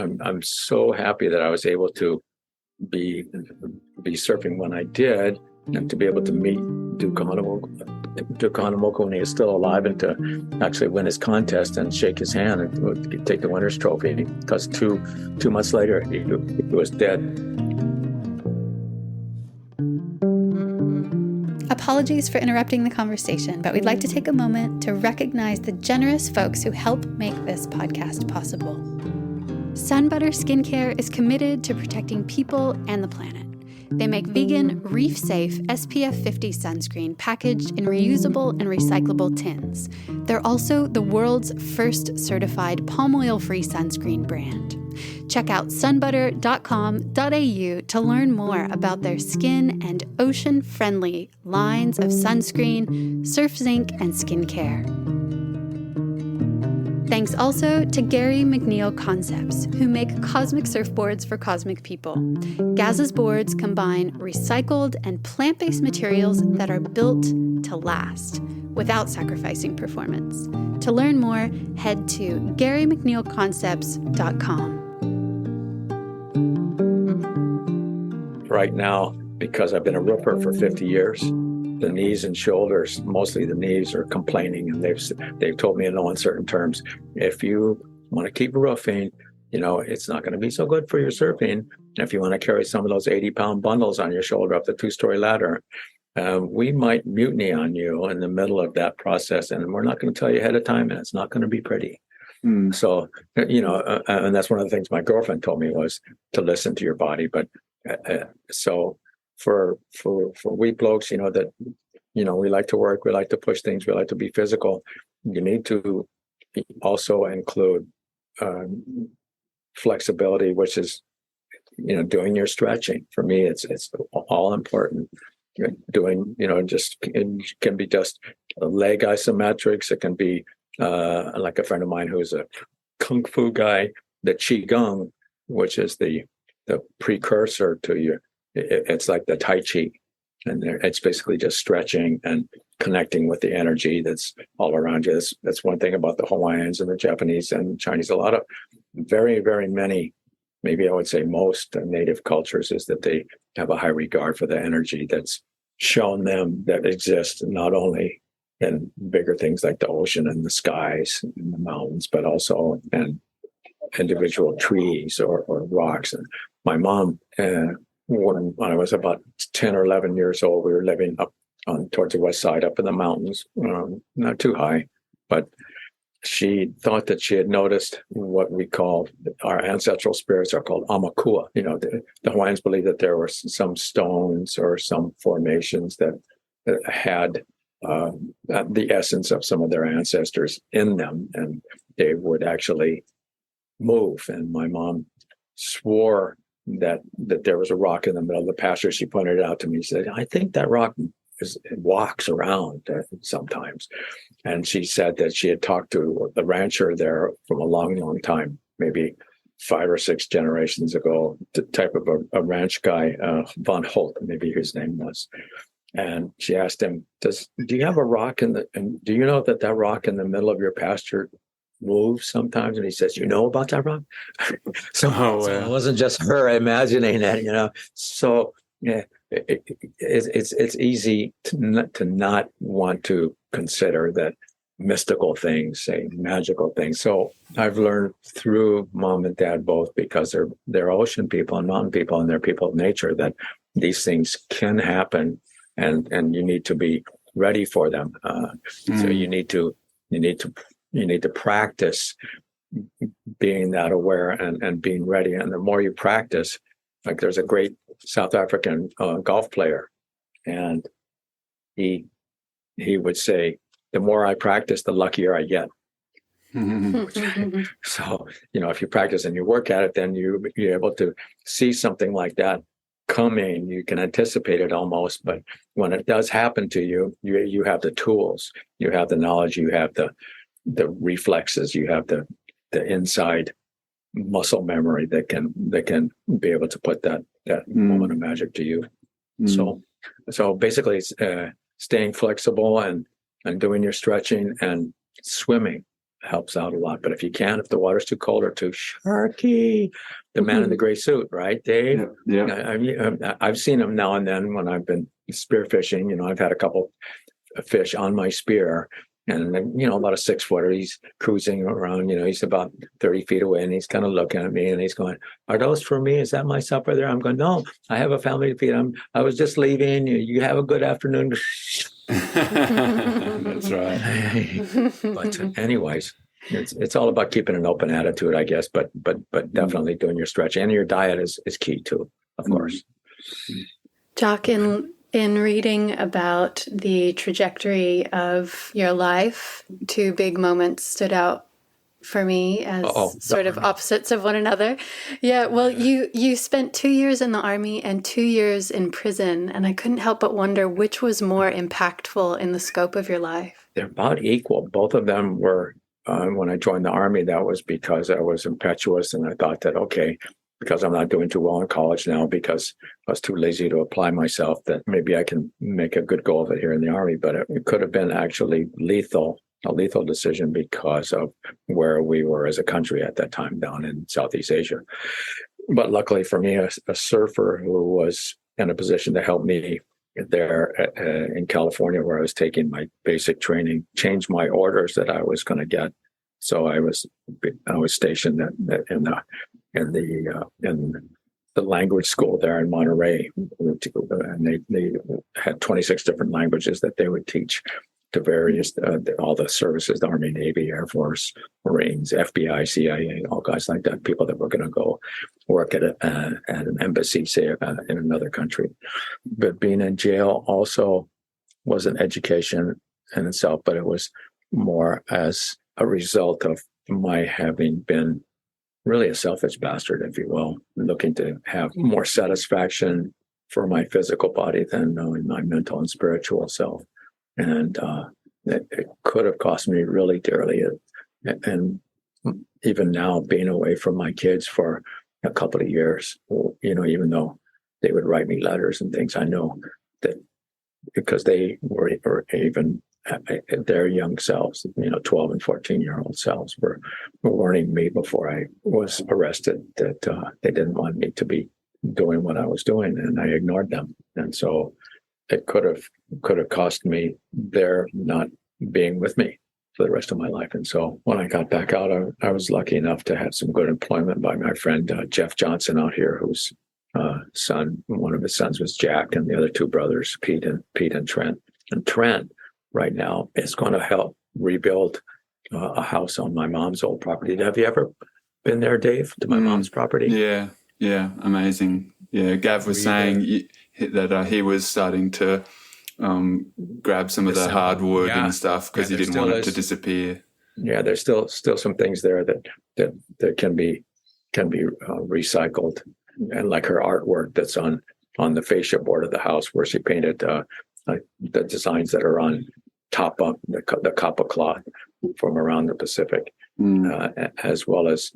I'm so happy that I was able to be surfing when I did, and to be able to meet Duke Kahanamoku when he is still alive, and to actually win his contest and shake his hand and take the winner's trophy, because two months later he was dead. Apologies for interrupting the conversation, but we'd like to take a moment to recognize the generous folks who help make this podcast possible. Sun Butter Skincare is committed to protecting people and the planet. They make vegan, reef-safe, SPF 50 sunscreen packaged in reusable and recyclable tins. They're also the world's first certified palm oil-free sunscreen brand. Check out sunbutter.com.au to learn more about their skin and ocean-friendly lines of sunscreen, surf zinc, and skincare. Thanks also to Gary McNeil Concepts, who make cosmic surfboards for cosmic people. Gaz's boards combine recycled and plant-based materials that are built to last without sacrificing performance. To learn more, head to GaryMcNeilConcepts.com. Right now, because I've been a roofer for 50 years, the knees and shoulders, mostly the knees, are complaining, and they've told me in no uncertain terms, if you want to keep roofing, it's not going to be so good for your surfing. And if you want to carry some of those 80-pound bundles on your shoulder up the 2-story ladder, we might mutiny on you in the middle of that process, and we're not going to tell you ahead of time, and it's not going to be pretty. So, and that's one of the things my girlfriend told me, was to listen to your body. But so for we blokes, that, we like to work, we like to push things, we like to be physical. You need to also include flexibility, which is, doing your stretching. For me, it's all important. Doing, it can be just leg isometrics. It can be like a friend of mine who's a kung fu guy, the qigong, which is the precursor to your. It's like the Tai Chi, and it's basically just stretching and connecting with the energy that's all around you. That's one thing about the Hawaiians and the Japanese and Chinese. A lot of very, very many, maybe I would say most native cultures, is that they have a high regard for the energy that's shown them that exists not only in bigger things like the ocean and the skies and the mountains, but also in individual trees or rocks. And my mom, when I was about 10 or 11 years old, we were living up towards the west side, up in the mountains, not too high, but she thought that she had noticed what we call, our ancestral spirits are called amakua. The Hawaiians believe that there were some stones or some formations that had the essence of some of their ancestors in them, and they would actually move. And my mom swore that there was a rock in the middle of the pasture. She pointed it out to me. She said, I think that rock walks around sometimes. And she said that she had talked to the rancher there from a long, long time, maybe 5 or 6 generations ago, the type of a ranch guy, Von Holt, maybe his name was. And she asked him, do you have a rock and do you know that rock in the middle of your pasture moves sometimes? And he says, you know about that rock? So it wasn't just her imagining it, So yeah, it's easy to not want to consider that mystical things, say magical things. So I've learned through mom and dad both, because they're ocean people and mountain people, and they're people of nature, that these things can happen, and you need to be ready for them. So you need to practice being that aware and being ready. And the more you practice, like there's a great South African golf player, and he would say, the more I practice, the luckier I get. So, if you practice and you work at it, then you're able to see something like that coming. You can anticipate it almost, but when it does happen to you, you have the tools, you have the knowledge, you have the reflexes, you have the inside muscle memory that can be able to put that moment of magic to you. So basically, it's staying flexible and doing your stretching, and swimming helps out a lot. But if the water's too cold or too sharky, the man in the gray suit, right, Dave? Yeah. I've seen him now and then when I've been spearfishing. I've had a couple of fish on my spear, and about a 6-footer. He's cruising around. He's about 30 feet away, and he's kind of looking at me, and he's going, "Are those for me? Is that my supper there?" I'm going, "No, I have a family to feed. I was just leaving. You have a good afternoon." That's right. But anyways, it's all about keeping an open attitude, I guess. But definitely doing your stretch, and your diet is key too, of course. Jock, in reading about the trajectory of your life, two big moments stood out for me as sort of opposites of one another. Yeah, well, you spent 2 years in the Army and 2 years in prison, and I couldn't help but wonder which was more impactful in the scope of your life. They're about equal. Both of them were, when I joined the Army, that was because I was impetuous, and I thought that, okay, because I'm not doing too well in college now because I was too lazy to apply myself, that maybe I can make a good go of it here in the Army. But it could have been actually a lethal decision because of where we were as a country at that time down in Southeast Asia. But luckily for me, a surfer who was in a position to help me there in California, where I was taking my basic training, changed my orders that I was going to get. So I was stationed in the language school there in Monterey, and they had 26 different languages that they would teach to various all the services: the Army, Navy, Air Force, Marines, FBI, CIA, all guys like that. People that were going to go work at an embassy, say, in another country. But being in jail also was an education in itself, but it was more as a result of my having been really a selfish bastard, if you will, looking to have more satisfaction for my physical body than knowing my mental and spiritual self. And it could have cost me really dearly. And even now, being away from my kids for a couple of years, even though they would write me letters and things, I know that because they were even their young selves, 12 and 14-year-old selves were warning me before I was arrested that they didn't want me to be doing what I was doing, and I ignored them. And so it could have cost me their not being with me for the rest of my life. And so when I got back out, I was lucky enough to have some good employment by my friend Jeff Johnson out here, whose one of his sons was Jack, and the other two brothers, Pete and Trent. And Trent right now is going to help rebuild a house on my mom's old property. Have you ever been there, Dave, to my mom's property? Yeah, amazing. Yeah, Gav was saying that he was starting to grab some of the hardwood and stuff because he didn't want it to disappear. Yeah, there's still some things there that can be recycled, and like her artwork that's on the fascia board of the house, where she painted the designs that are on top of the kappa cloth from around the Pacific, as well as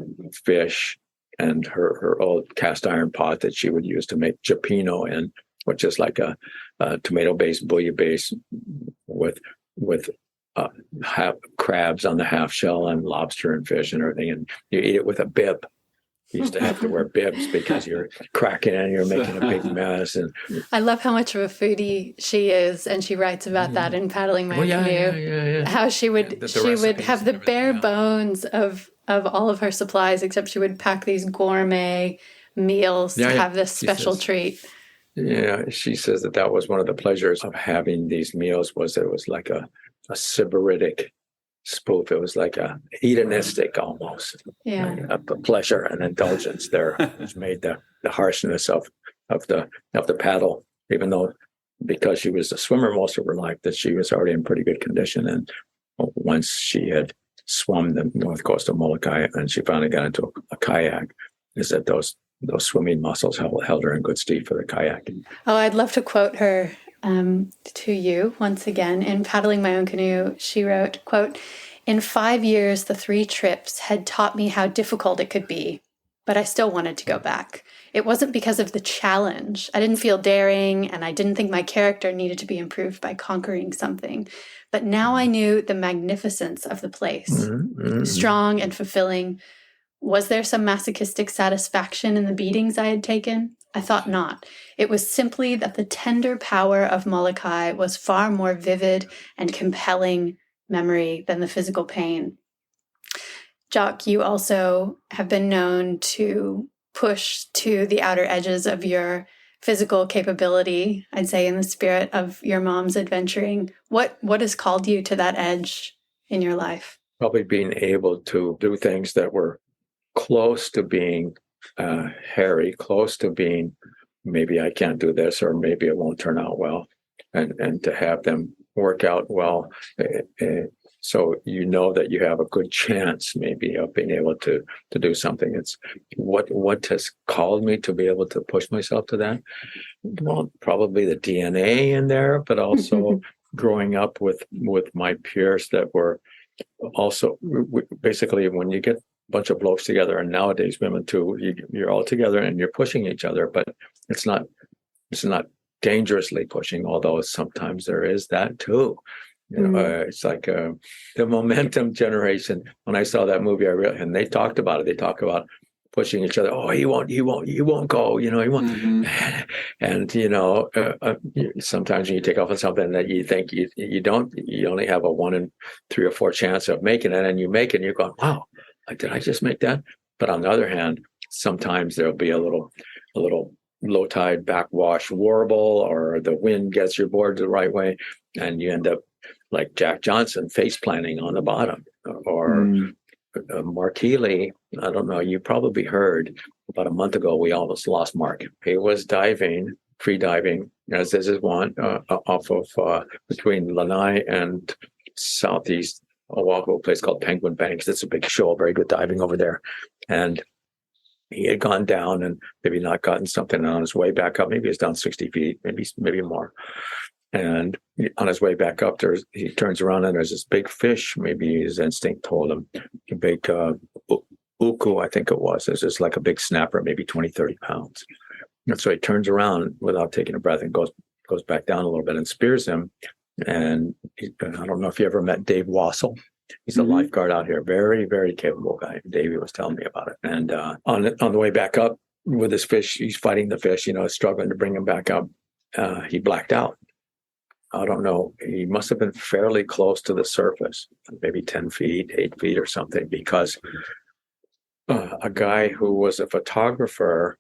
fish and her old cast iron pot that she would use to make cioppino in, which is like a tomato-based bouillon base with crabs on the half shell and lobster and fish and everything, and you eat it with a bib. You used to have to wear bibs because you're cracking and you're making a big mess. And I love how much of a foodie she is, and she writes about that in Paddling My Canoe. Yeah. How she would have the bare bones of all of her supplies, except she would pack these gourmet meals to have this special treat. Yeah, she says that was one of the pleasures of having these meals, was it was like a sybaritic spoof. It was like a hedonistic almost. Yeah. A pleasure and indulgence there, which made the harshness of the paddle, even though because she was a swimmer most of her life, that she was already in pretty good condition. And once she had swum the north coast of Molokai and she finally got into a kayak, is that those swimming muscles held her in good stead for the kayaking. Oh, I'd love to quote her to you once again. In Paddling My Own Canoe, she wrote, quote, "In 5 years, the 3 trips had taught me how difficult it could be, but I still wanted to go back. It wasn't because of the challenge. I didn't feel daring, and I didn't think my character needed to be improved by conquering something. But now I knew the magnificence of the place, strong and fulfilling. Was there some masochistic satisfaction in the beatings I had taken? I thought not. It was simply that the tender power of Molokai was far more vivid and compelling memory than the physical pain." Jock, you also have been known to push to the outer edges of your physical capability, I'd say in the spirit of your mom's adventuring. What has called you to that edge in your life? Probably being able to do things that were close to being hairy, close to being maybe I can't do this, or maybe it won't turn out well, and to have them work out well, so you know that you have a good chance maybe of being able to do something. It's what has called me to be able to push myself to that. Well, probably the DNA in there, but also growing up with my peers that were also basically, when you get a bunch of blokes together, and nowadays women too, you're all together and you're pushing each other, but it's not dangerously pushing, although sometimes there is that too. It's like the momentum generation. When I saw that movie, and they talked about it. They talk about pushing each other. Oh, he won't go. He won't. And sometimes when you take off on something that you think you don't, you only have a 1 in 3 or 4 chance of making it, and you make it, and you're going, wow, did I just make that? But on the other hand, sometimes there'll be a little low tide backwash warble, or the wind gets your board the right way, and you end up like Jack Johnson face planting on the bottom, or Mark Healy. I don't know, you probably heard about a month ago, we almost lost Mark. He was diving, free diving, as this is one, off of between Lanai and southeast Oahu, a place called Penguin Banks. That's a big shoal, very good diving over there. And he had gone down and maybe not gotten something, on his way back up. Maybe it's down 60 feet, maybe more. And on his way back up, he turns around and there's this big fish. Maybe his instinct told him, a big uku, I think it was. It's just like a big snapper, maybe 20, 30 pounds. And so he turns around without taking a breath and goes back down a little bit and spears him. And I don't know if you ever met Dave Wassel. He's a lifeguard out here, very, very capable guy. Davey was telling me about it. And on the way back up with his fish, he's fighting the fish, struggling to bring him back up. He blacked out. I don't know. He must have been fairly close to the surface, maybe 10 feet, 8 feet or something, because a guy who was a photographer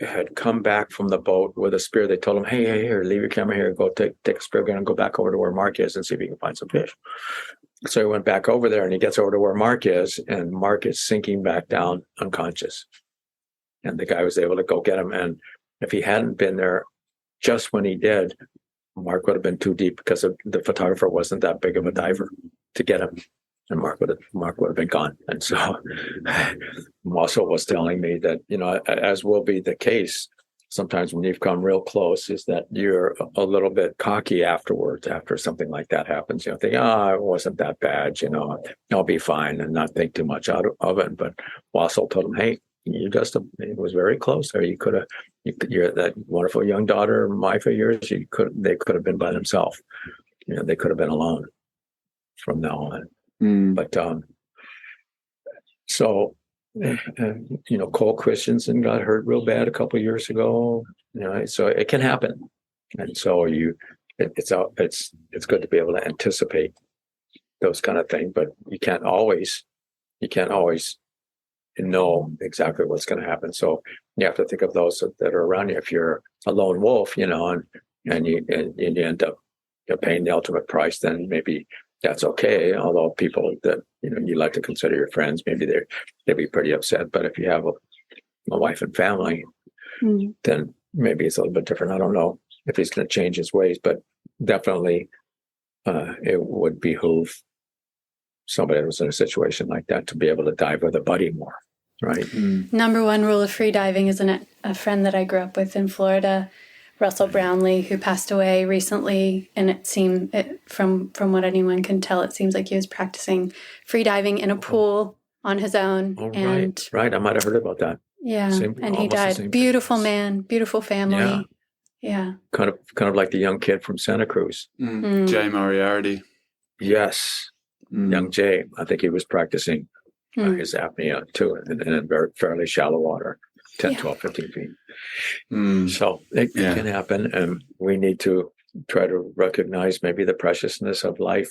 had come back from the boat with a spear. They told him, hey, here, leave your camera here, go take a spear gun and go back over to where Mark is and see if you can find some fish. So he went back over there, and he gets over to where Mark is, and Mark is sinking back down unconscious. And the guy was able to go get him. And if he hadn't been there just when he did, Mark would have been too deep, because the photographer wasn't that big of a diver to get him. And Mark would have been gone. And so Wassel was telling me that, as will be the case, sometimes when you've come real close, is that you're a little bit cocky afterwards, after something like that happens. Think, it wasn't that bad, I'll be fine, and not think too much out of it. But Wassel told him, hey, it was very close there. You could have, you're that wonderful young daughter, wife of yours, they could have been by themselves. They could have been alone from now on. But so Cole Christensen got hurt real bad a couple of years ago. So it can happen, and so it's good to be able to anticipate those kind of things. But you can't always know exactly what's going to happen. So you have to think of those that are around you. If you're a lone wolf, and you end up paying the ultimate price, then maybe that's okay. Although people that you like to consider your friends, maybe they'd be pretty upset. But if you have a wife and family, then maybe it's a little bit different. I don't know if he's going to change his ways, but definitely it would behoove somebody that was in a situation like that to be able to dive with a buddy more, right? Number one rule of free diving, isn't it? A friend that I grew up with in Florida, Russell Brownlee, who passed away recently, and it seemed, from what anyone can tell, it seems like he was practicing free diving in a pool on his own. Oh, and right. I might have heard about that. Yeah, and he died. Beautiful man, beautiful family. Yeah. Kind of like the young kid from Santa Cruz. Jay Moriarty. Yes. Young Jay. I think he was practicing his apnea too, in a very fairly shallow water. 10, 12, 15 feet. So it can happen, and we need to try to recognize maybe the preciousness of life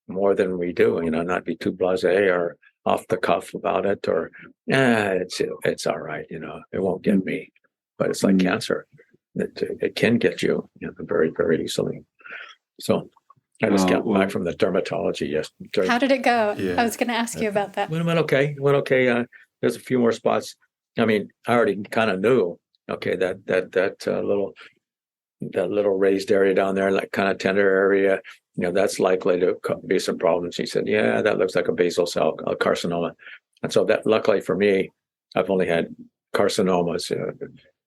more than we do, not be too blasé or off the cuff about it, or it's all right, it won't get me. But it's like cancer. It can get you very, very easily. So I just got back from the dermatology yesterday. How did it go? Yeah. I was going to ask you about that. Went okay. There's a few more spots. I mean, I already kind of knew okay, that little raised area down there, like kind of tender area, that's likely to be some problems. He said, yeah, that looks like a basal cell carcinoma. And so that, luckily for me, I've only had carcinomas,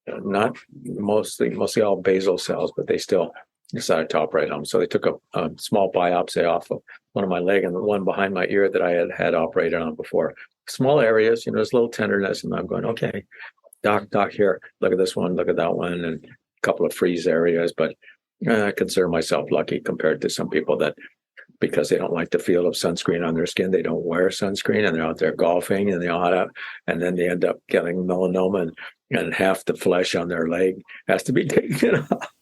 not mostly all basal cells, but they still decided to operate on them. So they took a small biopsy off of one of my leg and the one behind my ear that I had operated on before. Small areas, there's a little tenderness, and I'm going, okay, doc, here, look at this one, look at that one, and a couple of freeze areas. But I consider myself lucky compared to some people that, because they don't like the feel of sunscreen on their skin, they don't wear sunscreen, and they're out there golfing, and and then they end up getting melanoma, and half the flesh on their leg has to be taken off.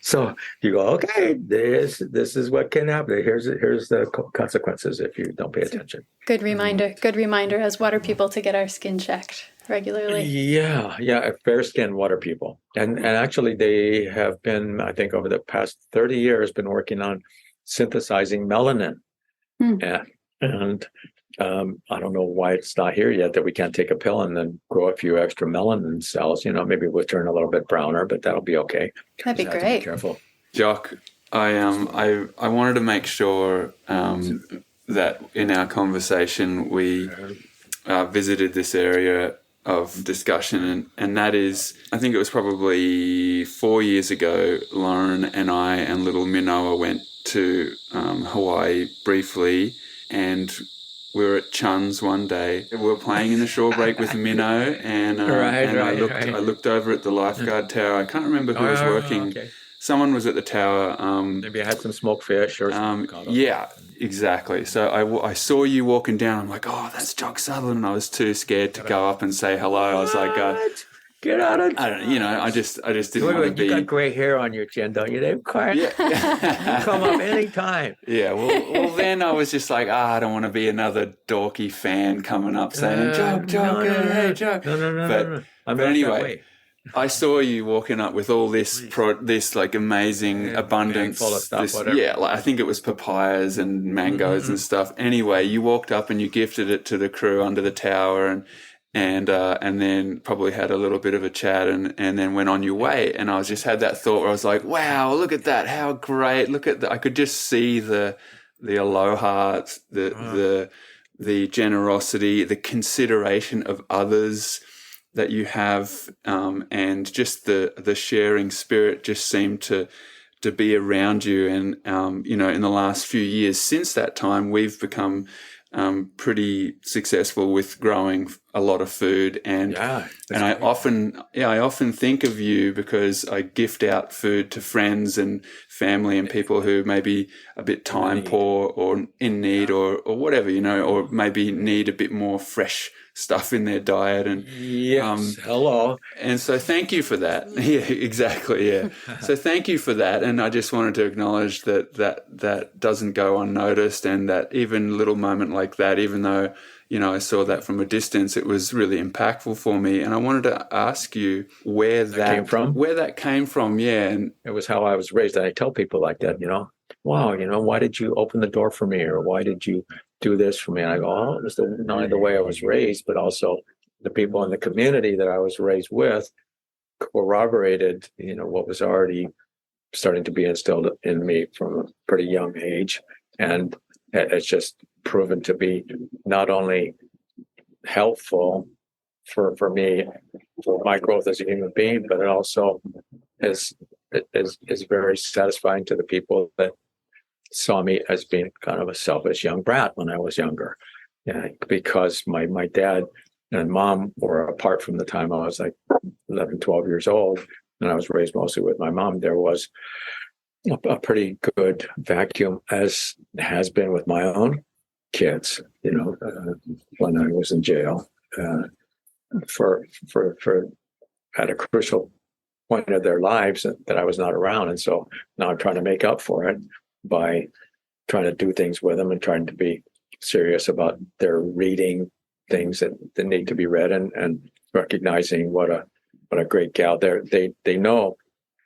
So you go, okay, this is what can happen. Here's the consequences if you don't pay attention. Good reminder. Good reminder as water people to get our skin checked regularly. Yeah, fair skinned water people, and actually they have been, I think, over the past 30 years, been working on synthesizing melanin, and I don't know why it's not here yet, that we can't take a pill and then grow a few extra melanin cells. Maybe we'll turn a little bit browner, but that'll be okay. That'd be great. Be careful. Jock, I wanted to make sure that in our conversation we visited this area of discussion, and that is, I think it was probably 4 years ago, Lauren and I and little Minoa went to Hawaii briefly, and we were at Chun's one day. We were playing in the shore break with Minnow, and I looked over at the lifeguard tower. I can't remember who was working. Okay. Someone was at the tower. Maybe I had some smoked fish or something. Yeah, exactly. So I saw you walking down. I'm like, oh, that's Jock Sutherland. And I was too scared to go up and say hello. I was like, get out of it. I don't know. I just didn't want to be. You got gray hair on your chin, don't you? They've you come up anytime. Yeah. Well, then I was just like, I don't want to be another dorky fan coming up saying, Jock, hey, Jock. No. But anyway, I saw you walking up with all this like amazing abundance, full of stuff, whatever. Yeah, like I think it was papayas and mangoes and stuff. Anyway, you walked up and you gifted it to the crew under the tower, and then probably had a little bit of a chat, and then went on your way. And I just had that thought where I was like, wow, look at that, how great! Look at that. I could just see the aloha, the generosity, the consideration of others that you have, and just the sharing spirit just seemed to be around you. And in the last few years since that time, we've become pretty successful with growing a lot of food, and I often think of you because I gift out food to friends and family and people who may be a bit time poor or in need or whatever, or maybe need a bit more fresh stuff in their diet. And hello. And so thank you for that. Yeah, exactly. Yeah. So thank you for that. And I just wanted to acknowledge that doesn't go unnoticed, and that even a little moment like that, even though, I saw that from a distance, it was really impactful for me. And I wanted to ask you where that came from. Yeah. And it was how I was raised. And I tell people like that, wow, why did you open the door for me? Or why did you do this for me? And I go, oh, it was not only the way I was raised, but also the people in the community that I was raised with corroborated, what was already starting to be instilled in me from a pretty young age. And it's just proven to be not only helpful for me, for my growth as a human being, but it also is very satisfying to the people that saw me as being kind of a selfish young brat when I was younger. Yeah, because my dad and mom were apart from the time I was like 11, 12 years old, and I was raised mostly with my mom. There was a pretty good vacuum, as has been with my own kids, when I was in jail, for at a crucial point of their lives that I was not around. And so now I'm trying to make up for it by trying to do things with them and trying to be serious about their reading things that need to be read, and recognizing what a great gal they know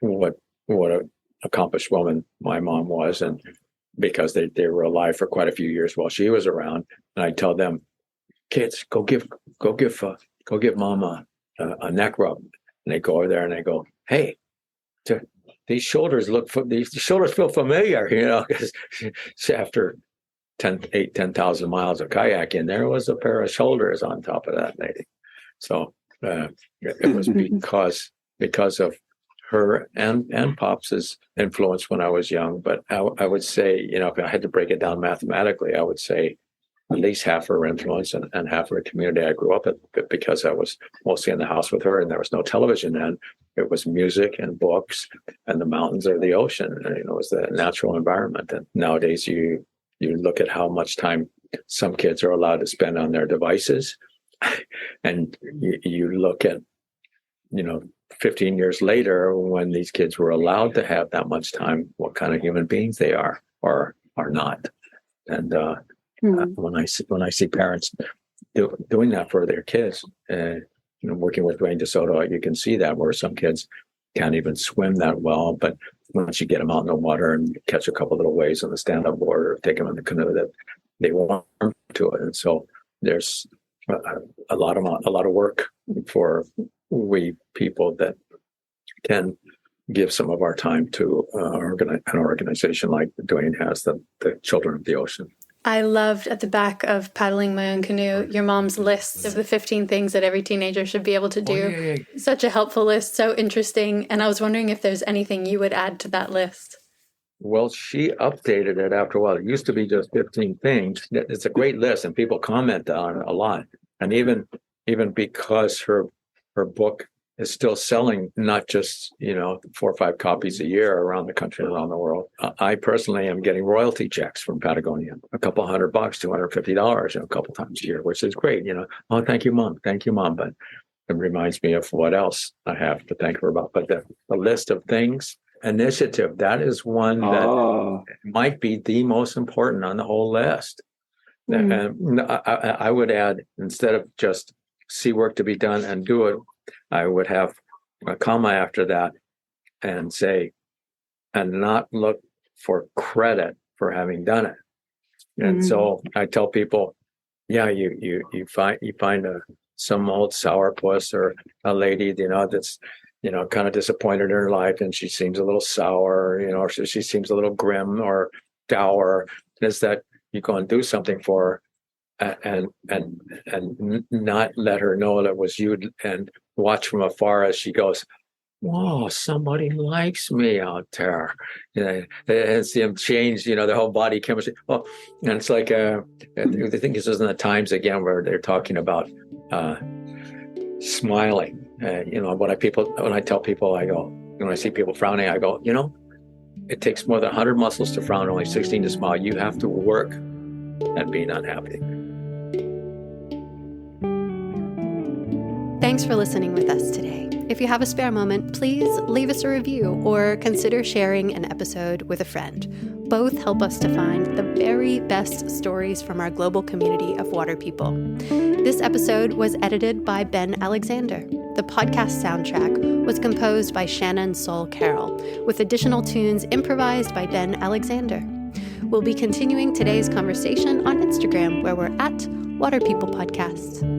what a accomplished woman my mom was, and because they were alive for quite a few years while she was around. And I tell them, kids, go give mama a neck rub, and they go over there and they go, "Hey, these shoulders feel familiar," because after 10,000 miles of kayaking, there was a pair of shoulders on top of that lady. So it was because of her and Pops's influence when I was young. But I would say, if I had to break it down mathematically, I would say at least half her influence and half of the community I grew up in, because I was mostly in the house with her and there was no television then. It was music and books and the mountains or the ocean. And, it was the natural environment. And nowadays you look at how much time some kids are allowed to spend on their devices, and you look at, 15 years later, when these kids were allowed to have that much time, what kind of human beings they are or are not. And when I see parents doing that for their kids, working with Dwayne DeSoto, you can see that where some kids can't even swim that well, but once you get them out in the water and catch a couple little waves on the stand-up board or take them in the canoe, that they warm to it. And so there's a lot of work for we people that can give some of our time to an organization like Dwayne has, the Children of the Ocean. I loved at the back of Paddling My Own Canoe, your mom's list of the 15 things that every teenager should be able to do. Such a helpful list, so interesting. And I was wondering if there's anything you would add to that list. Well, she updated it after a while. It used to be just 15 things. It's a great list, and people comment on it a lot. And even because her book is still selling, not just 4 or 5 copies a year around the country and around the world. I personally am getting royalty checks from Patagonia, a couple $100, $250, a couple times a year, which is great. Oh, thank you, Mom. But it reminds me of what else I have to thank her about. But the list of things, initiative, that is one that might be the most important on the whole list. And I would add, instead of just see work to be done and do it, I would have a comma after that and say, and not look for credit for having done it. And so I tell people, you find some old sourpuss or a lady, that's, kind of disappointed in her life, and she seems a little sour, or she seems a little grim or dour. Is that you go and do something for her and not let her know that it was you, and watch from afar as she goes, "Whoa, somebody likes me out there," and see them change, their whole body chemistry. Well, and it's like I think this is in the Times again, where they're talking about smiling. When I tell people, I go, when I see people frowning, I go, it takes more than 100 muscles to frown, only 16 to smile. You have to work at being unhappy. Thanks for listening with us today. If you have a spare moment, please leave us a review or consider sharing an episode with a friend. Both help us to find the very best stories from our global community of water people. This episode was edited by Ben Alexander. The podcast soundtrack was composed by Shannon Sol Carroll, with additional tunes improvised by Ben Alexander. We'll be continuing today's conversation on Instagram, where we're at Water People Podcast.